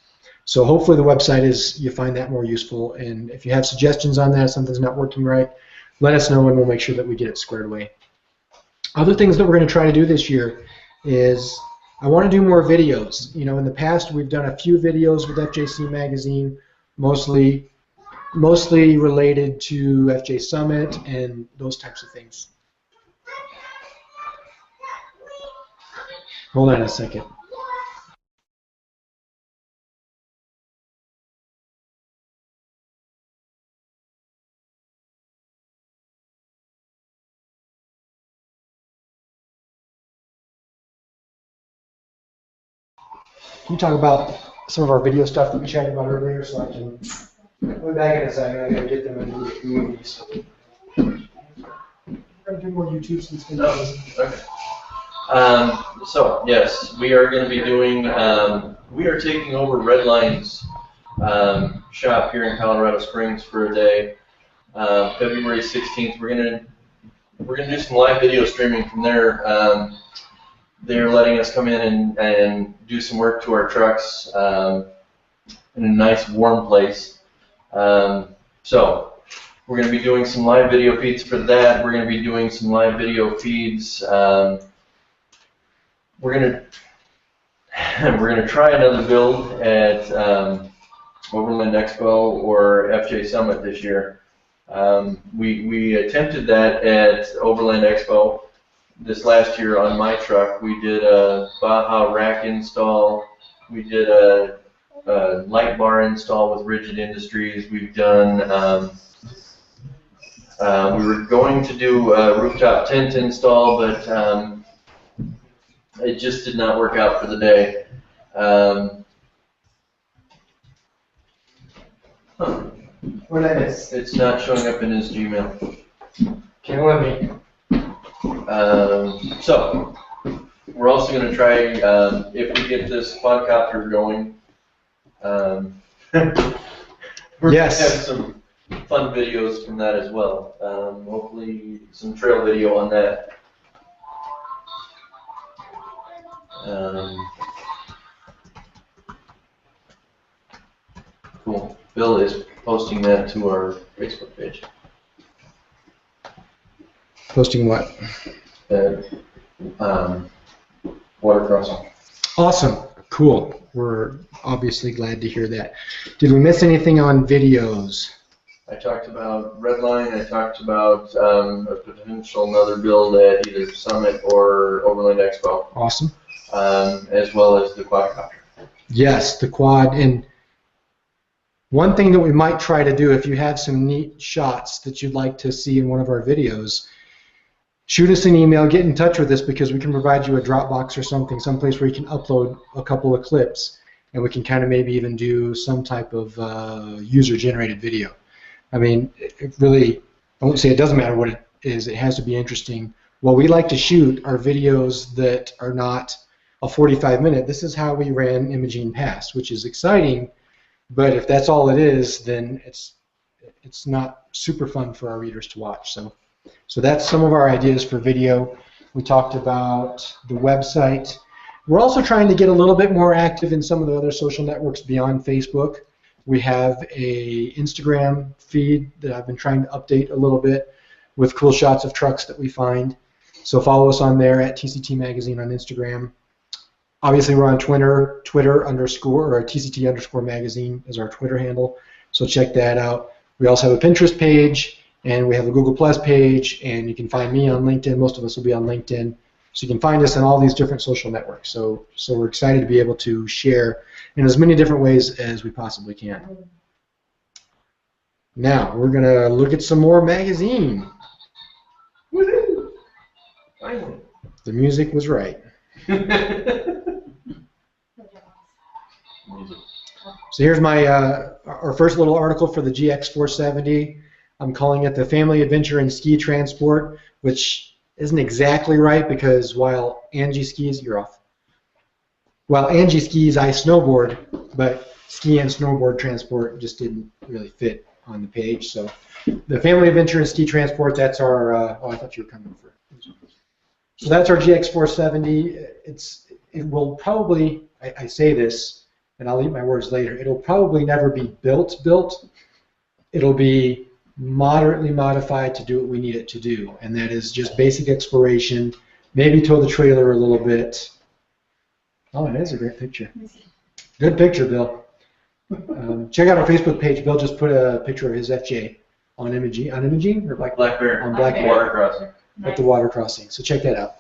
So hopefully the website you find that more useful. And if you have suggestions on that, if something's not working right, let us know and we'll make sure that we get it squared away. Other things that we're going to try to do this year is I want to do more videos. You know, in the past we've done a few videos with FJC Magazine, mostly related to FJ Summit and those types of things. Hold on a second. Can you talk about some of our video stuff that we chatted about earlier so I can... We'll be back in a second. I gotta get them into the movies. We're gonna do more YouTube since Okay. So yes, we are going to be doing. We are taking over Redline's shop here in Colorado Springs for a day. February 16th. We're gonna do some live video streaming from there. They're letting us come in and do some work to our trucks in a nice warm place. So we're going to be doing some live video feeds for that. We're going to be doing some live video feeds. We're going to try another build at Overland Expo or FJ Summit this year. We attempted that at Overland Expo this last year on my truck. We did a Baja rack install. We did a light bar install with Rigid Industries. We've done, we were going to do a rooftop tent install, but it just did not work out for the day. What did I miss? It's not showing up in his Gmail. Can't let me. So, we're also going to try, if we get this quadcopter going, we're Yes. going to have some fun videos from that as well. Hopefully some trail video on that. Cool. Bill is posting that to our Facebook page. Posting what? Water crossing. Awesome. Cool. We're obviously glad to hear that. Did we miss anything on videos? I talked about Redline. I talked about a potential another build at either Summit or Overland Expo. Awesome. As well as the quadcopter. Yes, the quad. And one thing that we might try to do, if you have some neat shots that you'd like to see in one of our videos, shoot us an email, get in touch with us, because we can provide you a Dropbox or something, someplace where you can upload a couple of clips, and we can kind of maybe even do some type of user-generated video. I mean, it really, I won't say it doesn't matter what it is, it has to be interesting. What we like to shoot are videos that are not a 45-minute. This is how we ran Imogene Pass, which is exciting, but if that's all it is, then it's not super fun for our readers to watch. So that's some of our ideas for video. We talked about the website. We're also trying to get a little bit more active in some of the other social networks beyond Facebook. We have a Instagram feed that I've been trying to update a little bit with cool shots of trucks that we find. So follow us on there at TCT Magazine on Instagram. Obviously, we're on Twitter or TCT Magazine is our Twitter handle. So check that out. We also have a Pinterest page, and we have a Google Plus page, and you can find me on LinkedIn. Most of us will be on LinkedIn. So you can find us on all these different social networks. So we're excited to be able to share in as many different ways as we possibly can. Now, we're going to look at some more magazine. Woohoo! Finally. The music was right. So here's my our first little article for the GX470. I'm calling it the Family Adventure and Ski Transport, which isn't exactly right because while Angie skis, you're off. While Angie skis, I snowboard, but ski and snowboard transport just didn't really fit on the page. So the Family Adventure and Ski Transport, that's our, oh, I thought you were coming for it. So that's our GX470. It will probably, I say this and I'll eat my words later, it'll probably never be built. It'll be moderately modified to do what we need it to do, and that is just basic exploration, maybe tow the trailer a little bit. Oh, it is a great picture. Good picture, Bill. Check out our Facebook page. Bill just put a picture of his FJ on Imaging or Black Bear. On Black Bear. Water crossing. At the water crossing. So check that out.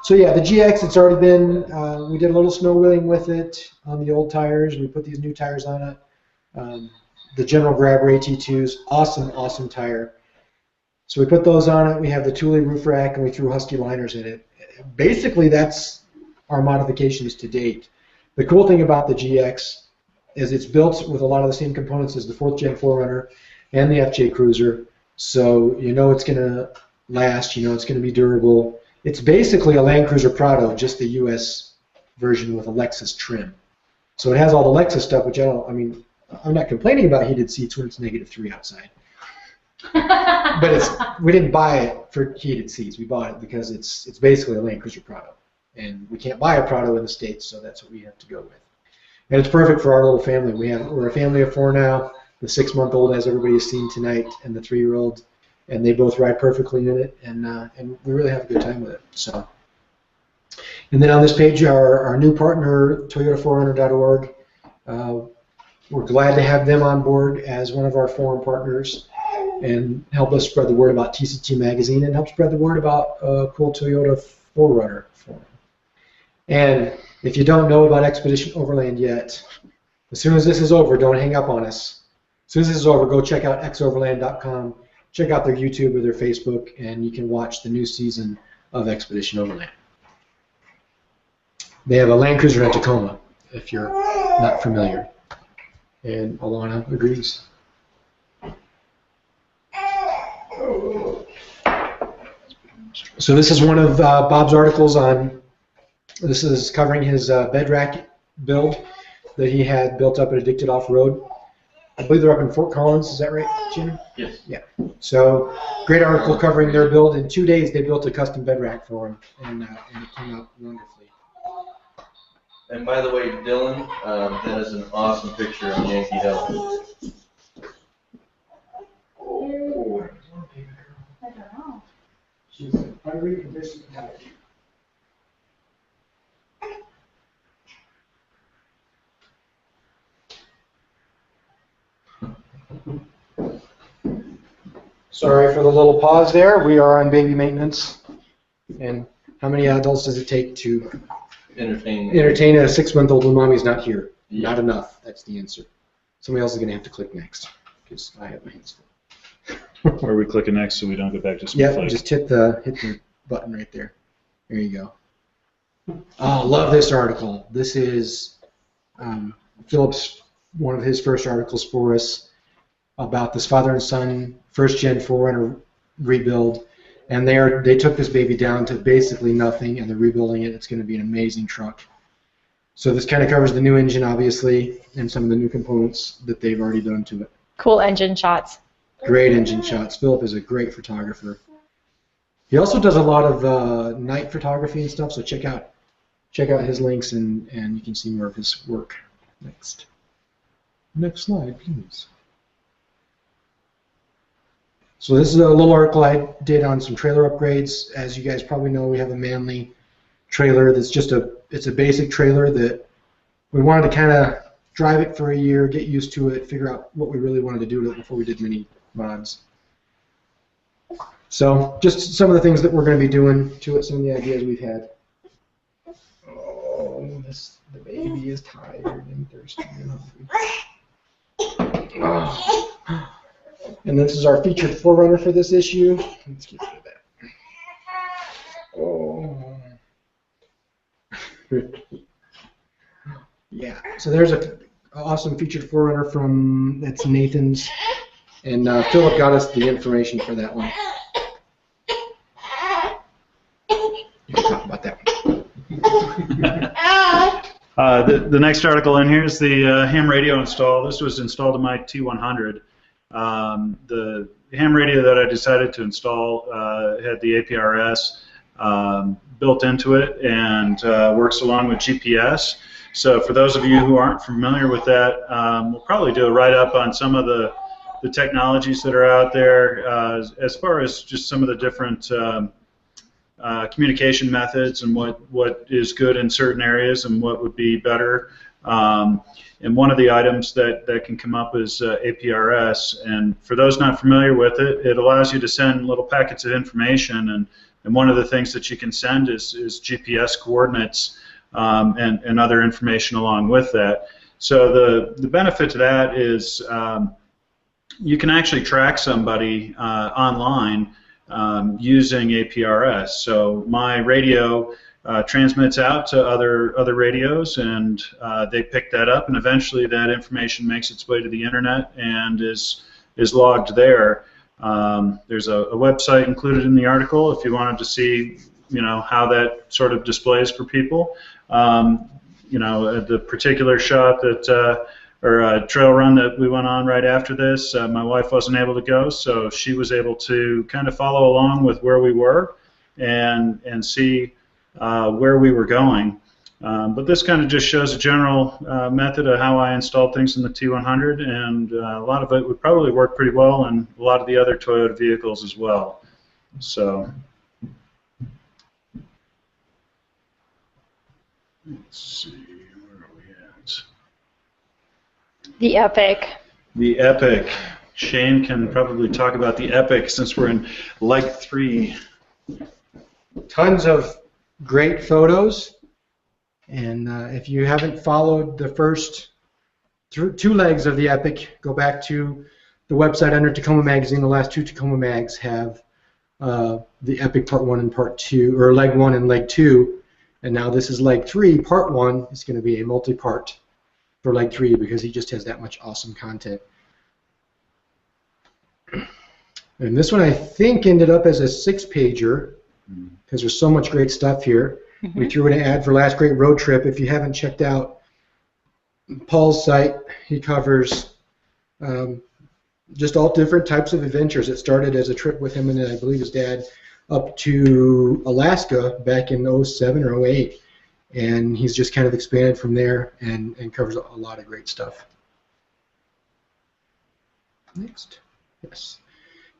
So yeah, the GX, it's already been, we did a little snow wheeling with it on the old tires. We put these new tires on it. The General Grabber AT2s, awesome tire. So we put those on it. We have the Thule roof rack, and we threw Husky liners in it. Basically, that's our modifications to date. The cool thing about the GX is it's built with a lot of the same components as the 4th Gen 4Runner and the FJ Cruiser. So you know it's going to last. You know it's going to be durable. It's basically a Land Cruiser Prado, just the US version with a Lexus trim. So it has all the Lexus stuff, which I'm not complaining about heated seats when it's -3 outside. But we didn't buy it for heated seats. We bought it because it's basically a Land Cruiser Prado. And we can't buy a Prado in the States, so that's what we have to go with. And it's perfect for our little family. We're a family of 4 now. The 6-month-old, as everybody has seen tonight, and the 3-year-old. And they both ride perfectly in it, and we really have a good time with it. So, and then on this page, our new partner, Toyota4Runner.org. We're glad to have them on board as one of our forum partners and help us spread the word about TCT Magazine and help spread the word about cool Toyota 4Runner forum. And if you don't know about Expedition Overland yet, as soon as this is over, don't hang up on us. As soon as this is over, go check out xoverland.com. Check out their YouTube or their Facebook, and you can watch the new season of Expedition Overland. They have a Land Cruiser in Tacoma, if you're not familiar. And Alana agrees. So this is one of Bob's articles on, this is covering his bed rack build that he had built up at Addicted Off-Road. I believe they're up in Fort Collins, is that right, Jim? Yes. Yeah. So great article covering their build. In 2 days they built a custom bed rack for him, and it came out wonderfully. And by the way, Dylan, that is an awesome picture on Yankee Hill. Oh, I don't know. she's hungry and this. Sorry for the little pause there. We are on baby maintenance. And how many adults does it take to Entertain a 6-month-old when mommy's not here? Yeah. Not enough. That's the answer. Somebody else is going to have to click next because I have my hands full. Where are we clicking next so we don't go back to smooth Yep, flight? just hit the button right there. There you go. Oh, love this article. This is Philip's, one of his first articles for us about this father and son 1st Gen 4Runner rebuild. And they took this baby down to basically nothing, and they're rebuilding it. It's going to be an amazing truck. So this kind of covers the new engine, obviously, and some of the new components that they've already done to it. Cool engine shots. Great engine shots. Philip is a great photographer. He also does a lot of night photography and stuff, so check out his links, and you can see more of his work. Next slide, please. So this is a little article I did on some trailer upgrades. As you guys probably know, we have a Manly trailer that's just it's a basic trailer that we wanted to kind of drive it for a year, get used to it, figure out what we really wanted to do to it before we did many mods. So just some of the things that we're going to be doing to it, some of the ideas we've had. Oh, the baby is tired and thirsty and hungry. Oh. And this is our featured 4Runner for this issue. Let's get rid of that. Oh. Yeah, so there's an awesome featured 4Runner that's Nathan's. And Philip got us the information for that one. You can talk about that one. The next article in here is the ham radio install. This was installed in my T100. The ham radio that I decided to install had the APRS built into it and works along with GPS. So for those of you who aren't familiar with that, we'll probably do a write-up on some of the technologies that are out there as far as just some of the different communication methods and what is good in certain areas and what would be better. And one of the items that can come up is APRS. And for those not familiar with it, it allows you to send little packets of information. And one of the things that you can send is GPS coordinates and other information along with that. So the benefit to that is you can actually track somebody online using APRS. So my radio transmits out to other radios, and they pick that up, and eventually that information makes its way to the internet and is logged there. There's a website included in the article if you wanted to see, how that sort of displays for people. The particular shot that or trail run that we went on right after this, my wife wasn't able to go, so she was able to kind of follow along with where we were and see where we were going. But this kind of just shows a general method of how I installed things in the T100, and a lot of it would probably work pretty well in a lot of the other Toyota vehicles as well. So let's see, where are we at? The Epic. The Epic. Shane can probably talk about the Epic since we're in leg 3. Tons of great photos, and if you haven't followed the first two legs of the Epic, go back to the website under Tacoma Magazine. The last 2 Tacoma mags have the Epic Part 1 and Part 2, or Leg 1 and Leg 2, and now this is Leg 3. Part 1 is going to be a multi-part for Leg 3 because he just has that much awesome content. And this one I think ended up as a 6-pager because there's so much great stuff here. Mm-hmm. We threw in an ad for Last Great Road Trip. If you haven't checked out Paul's site, he covers just all different types of adventures. It started as a trip with him and I believe his dad up to Alaska back in 07 or 08. And he's just kind of expanded from there and covers a lot of great stuff. Next. Yes.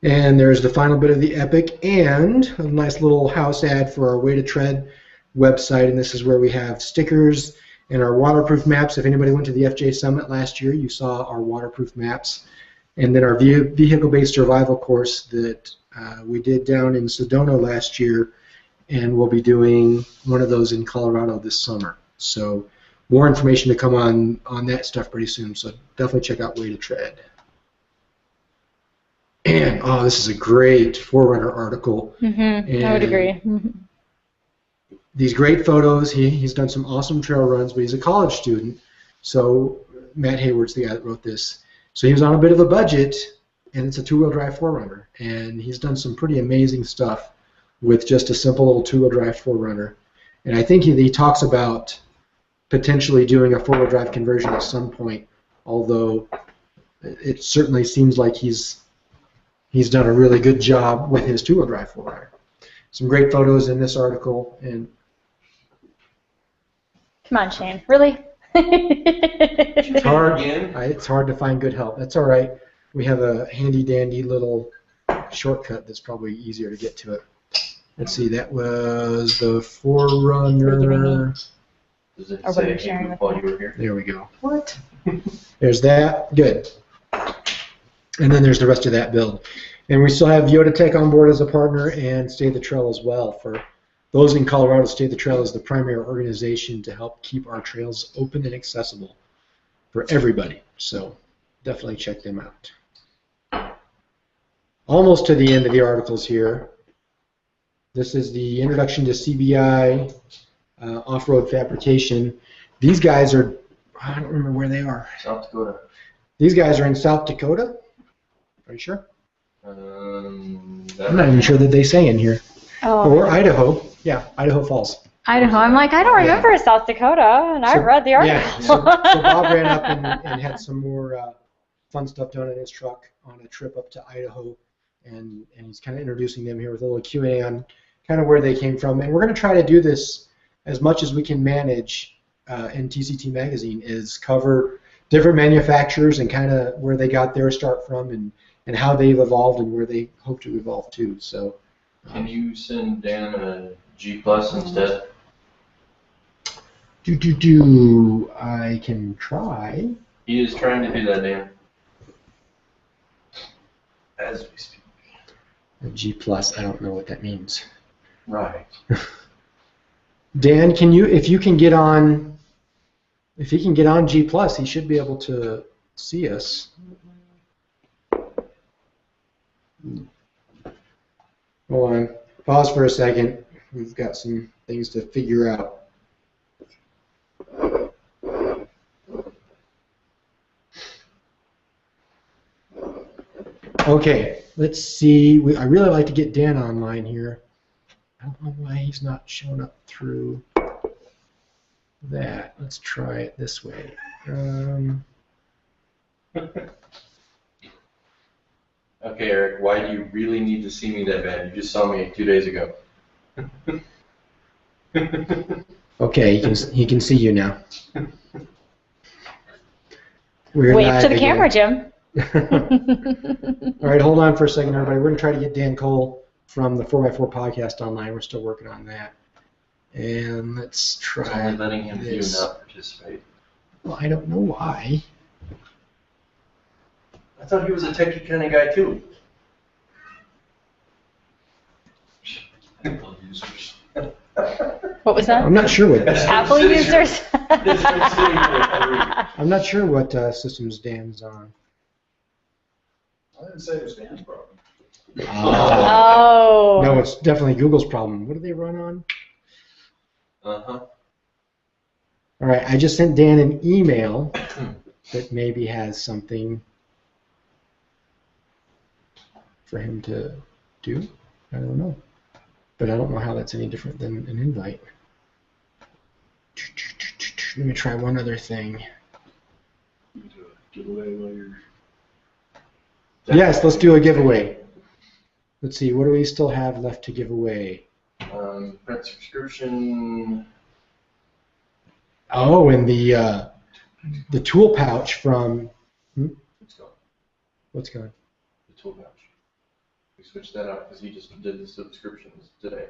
And there's the final bit of the Epic and a nice little house ad for our Way to Tread website. And this is where we have stickers and our waterproof maps. If anybody went to the FJ Summit last year, you saw our waterproof maps. And then our vehicle-based survival course that we did down in Sedona last year. And we'll be doing one of those in Colorado this summer. So more information to come on that stuff pretty soon. So definitely check out Way to Tread. And this is a great Forerunner article. Mm-hmm. I would agree. Mm-hmm. These great photos. He's done some awesome trail runs, but he's a college student. So Matt Hayward's the guy that wrote this. So he was on a bit of a budget, and it's a 2-wheel drive Forerunner. And he's done some pretty amazing stuff with just a simple little 2-wheel drive Forerunner. And I think he talks about potentially doing a 4-wheel drive conversion at some point, although it certainly seems like he's done a really good job with his 2-wheel drive Forerunner. Some great photos in this article. And come on, Shane. Really? It's hard. It's hard to find good help. That's all right. We have a handy-dandy little shortcut that's probably easier to get to it. Let's see, that was the Forerunner. Does it say hey, while you were here? There we go. What? There's that. Good. And then there's the rest of that build. And we still have Yoda Tech on board as a partner and Stay the Trail as well. For those in Colorado, Stay the Trail is the primary organization to help keep our trails open and accessible for everybody. So definitely check them out. Almost to the end of the articles here. This is the introduction to CBI off-road fabrication. These guys are, I don't remember where they are. South Dakota. These guys are in South Dakota? Are you sure? I'm not even sure that they say in here. Oh. Or Idaho. Yeah, Idaho Falls. Idaho. I'm like, I don't remember South Dakota, and I read the article. Yeah, so Bob ran up and had some more fun stuff done in his truck on a trip up to Idaho. And he's kind of introducing them here with a little Q&A on kind of where they came from. And we're going to try to do this as much as we can manage in TCT Magazine is cover different manufacturers and kind of where they got their start from and how they've evolved and where they hope to evolve to. So, Can you send Dan a G Plus instead? I can try. He is trying to do that, Dan. As we speak. A G plus, I don't know what that means. Right. Dan, if he can get on G plus, he should be able to see us. Hold on. Pause for a second. We've got some things to figure out. Okay, let's see. I really like to get Dan online here. I don't know why he's not showing up through that. Let's try it this way. Okay, Eric, why do you really need to see me that bad? You just saw me 2 days ago. Okay, he can see you now. We're Wave live to the again. camera, Jim. All right, hold on for a second, everybody. We're going to try to get Dan Cole from the 4x4 podcast online. We're still working on that. And let's It's try only letting him view, this. not participate. Well, I don't know why. I thought he was a techie kind of guy too. What was that? I'm not sure what Apple users? I'm not sure what systems Dan's on. I didn't say it was Dan's problem. Oh. No, it's definitely Google's problem. What do they run on? Uh-huh. All right, I just sent Dan an email that maybe has something for him to do. I don't know. But I don't know how that's any different than an invite. Let me try one other thing. Giveaway while you're... Yes, let's do a giveaway. Let's see, what do we still have left to give away? Print subscription. Oh, and the tool pouch from... It's gone. What's gone? The tool pouch. We switched that out because he just did the subscriptions today.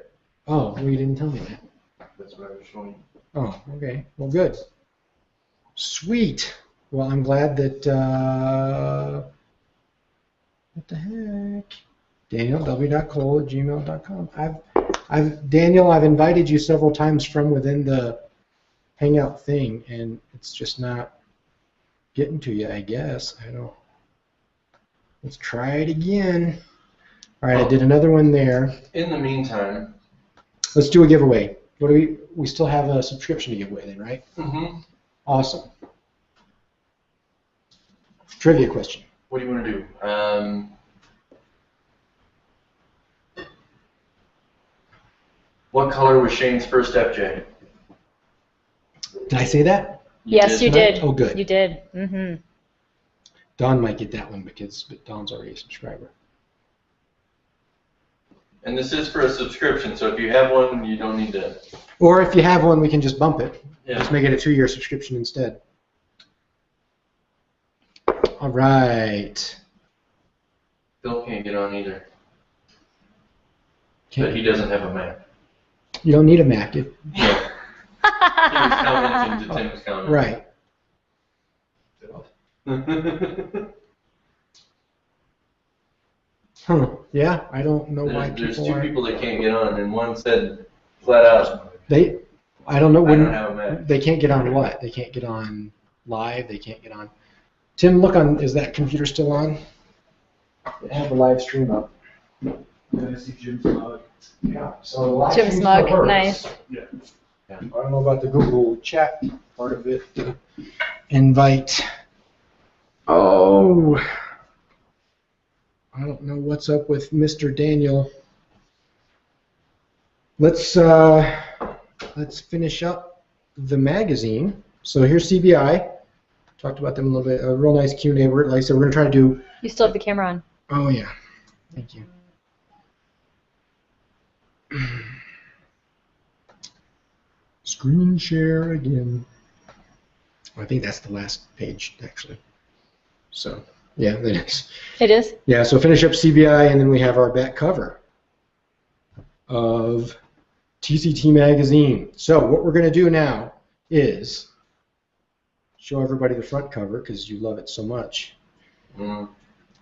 Oh, well, you didn't tell me that. That's what I was showing you. Oh, okay. Well, good. Sweet. Well, I'm glad that, what the heck? DanielW.Cole@gmail.com. Daniel, I've invited you several times from within the Hangout thing, and it's just not getting to you, I guess. I don't. Let's try it again. All right, I did another one there. In the meantime. Let's do a giveaway. What do we still have a subscription to give away then, right? Mm-hmm. Awesome. Trivia question. What do you want to do? What color was Shane's first FJ? Did I say that? Yes, you tonight? did. Oh, good. You did. Mm-hmm. Dawn might get that one because Dawn's already a subscriber. And this is for a subscription, so if you have one, you don't need to. Or if you have one, we can just bump it. Yeah. Just make it a 2-year subscription instead. All right. Bill can't get on either. Can't- But he doesn't have a Mac. You don't need a Mac. No. He was commenting to Tim's comment. Right. Yeah, I don't know why There's people two aren't. people that can't get on, and one said flat out, I don't know I when don't have a Mac. they can't get on what? They can't get on live. They can't get on. Tim, look on. Is that computer still on? I have the live stream up. I see Jim's mug. Yeah. So the live Jim's stream mug, still works. nice. Yeah. I don't know about the Google chat part of it. Invite. Oh. I don't know what's up with Mr. Daniel. Let's finish up the magazine. So here's CBI. Talked about them a little bit. A real nice Q&A. Like I said, we're going to try to do. You still have the camera on. Oh yeah. Thank you. Screen share again. I think that's the last page, actually. So, yeah, that is. It is? Yeah, so finish up CBI, and then we have our back cover of TCT Magazine. So what we're going to do now is show everybody the front cover, because you love it so much. Mm.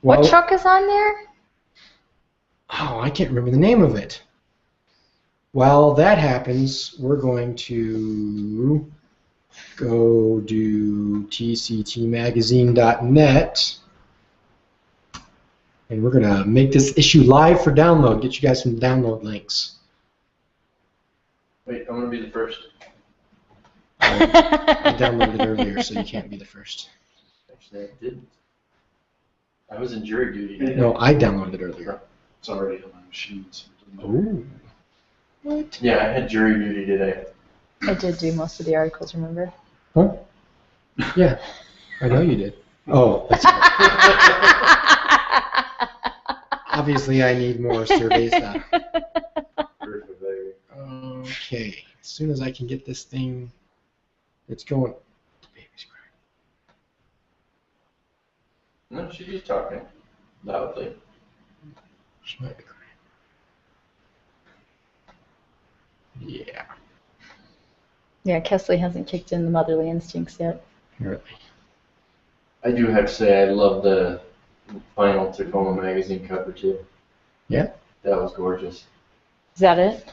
What truck is on there? Oh, I can't remember the name of it. While that happens, we're going to go to tctmagazine.net, and we're going to make this issue live for download, get you guys some download links. Wait, I'm going to be the first. I downloaded it earlier, so you can't be the first. Actually, I didn't. I was in jury duty today. No, I downloaded it earlier. It's already on my machine. So it doesn't matter. Ooh. What? Yeah, I had jury duty today. I did do most of the articles, remember? Huh? Yeah, I know you did. Oh, that's right. Obviously, I need more surveys done. Okay, as soon as I can get this thing, it's going. The baby's crying. No, she's talking loudly. She might be crying. Yeah, Yeah, Kesley hasn't kicked in the motherly instincts yet. apparently. I do have to say, I love the final Tacoma magazine cover too. Yeah? That was gorgeous. Is that it?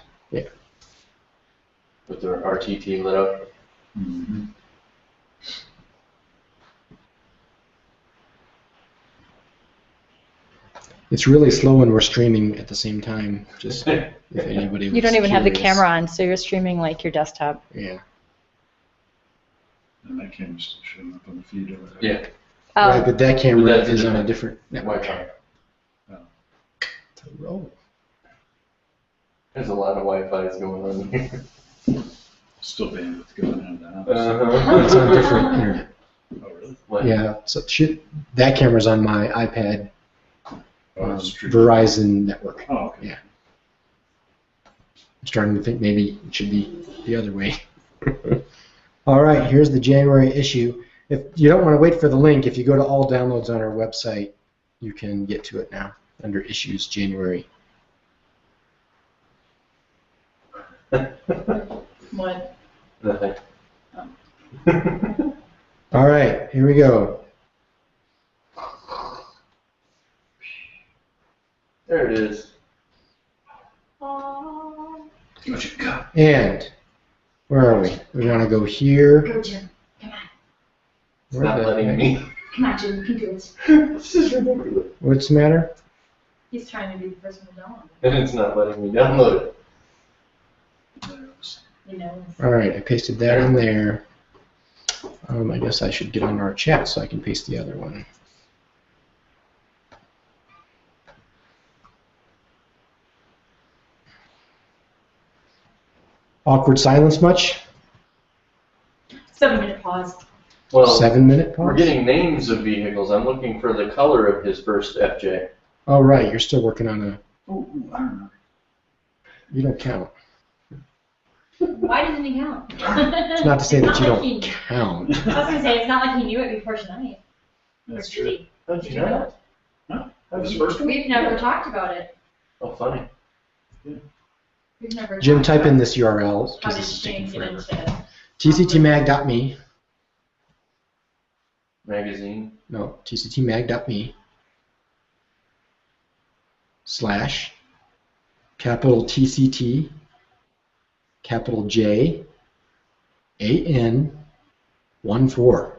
With the RTT lit up. Mm-hmm. It's really slow when we're streaming at the same time. Just if anybody was You don't even have the curious. camera on, so you're streaming like your desktop. Yeah. And that camera's still showing up on the feed over there. Yeah. Right, but that camera That's is on a different. different network. Wi-Fi. To roll. There's a lot of Wi-Fi's going on here. Still bandwidth going out of the house. It's on different internet. Oh, really? What? Yeah, so that camera's on my iPad Oh, it's true. Verizon network. Oh, okay. Yeah. I'm starting to think maybe it should be the other way. All right, here's the January issue. If you don't want to wait for the link, if you go to all downloads on our website, you can get to it now under Issues January. What? Nothing. All right, here we go. There it is. What you got? And where are we? We want to go here. Go, Jim. Come on. It's not letting me. Come on, Jim. You can do it. This is ridiculous. What's the matter? He's trying to be the first one to download And it's not letting me download it. it. You know. All right, I pasted that in there. I guess I should get on our chat so I can paste the other one. Awkward silence much? 7-minute pause. Well, 7-minute pause? we're getting names of vehicles. I'm looking for the color of his first FJ. Oh, right, you're still working on a... Oh, I don't know. You don't count. Why doesn't he count? It's not to say that you don't count. I was going to say, it's not like he knew it before tonight. That's Or true. did he? How'd you know? Huh? That was the first one? We've never talked about it. Oh, funny. We've never Jim, talked type about in this URL how because to this is taking change it forever. into tctmag.me. Magazine. No, tctmag.me / capital TCT capital J AN 14.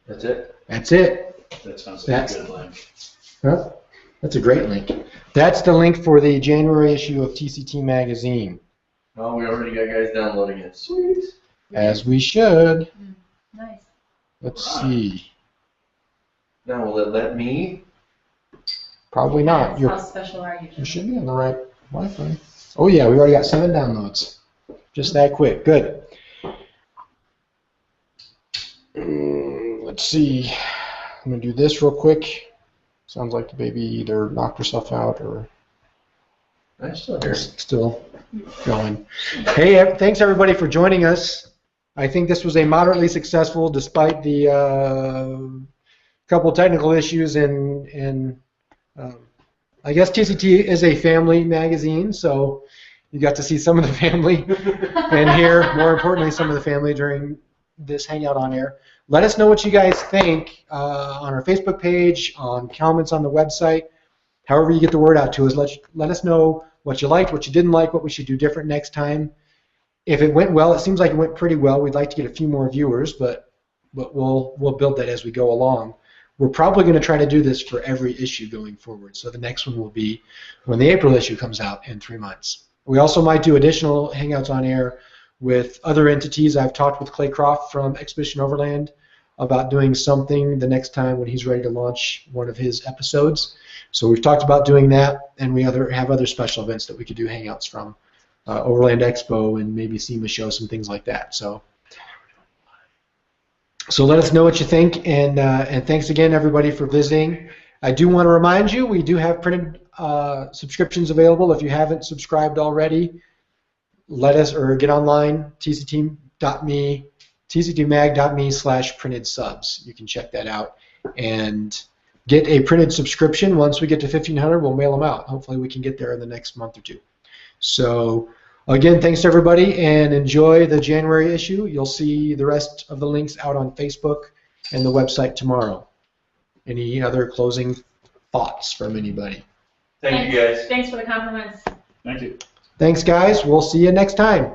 That's it. That's it. That sounds like That's- a good link. Huh? That's a great link. That's the link for the January issue of TCT Magazine, Oh, we already got guys downloading it. Sweet. as we should. Nice. Let's see. Now will it let me? Probably not. How You're, special are you? you should be on the right Wi-Fi. Oh yeah, we already got 7 downloads. Just that quick. Good. Let's see. I'm gonna do this real quick. Sounds like the baby either knocked herself out or I'm still here. is still going. Hey, thanks everybody for joining us. I think this was a moderately successful, despite the couple technical issues. And I guess TCT is a family magazine, so you got to see some of the family and hear, more importantly, some of the family during this Hangout on Air. Let us know what you guys think on our Facebook page, on comments on the website, however you get the word out to us. Let us know what you liked, what you didn't like, what we should do different next time. If it went well, it seems like it went pretty well. We'd like to get a few more viewers, but we'll build that as we go along. We're probably going to try to do this for every issue going forward. So the next one will be when the April issue comes out in 3 months. We also might do additional Hangouts on Air with other entities. I've talked with Clay Croft from Expedition Overland about doing something the next time when he's ready to launch one of his episodes. So we've talked about doing that, and we have other special events that we could do Hangouts from. Overland Expo and maybe SEMA show, some things like that. So let us know what you think, and thanks again, everybody, for visiting. I do want to remind you, we do have printed subscriptions available. If you haven't subscribed already, let us, or get online, tctmag.me/printed subs. You can check that out and get a printed subscription. Once we get to 1,500, we'll mail them out. Hopefully we can get there in the next month or two. So again, thanks to everybody, and enjoy the January issue. You'll see the rest of the links out on Facebook and the website tomorrow. Any other closing thoughts from anybody? Thank you, guys. Thanks for the compliments. Thank you. Thanks, guys. We'll see you next time.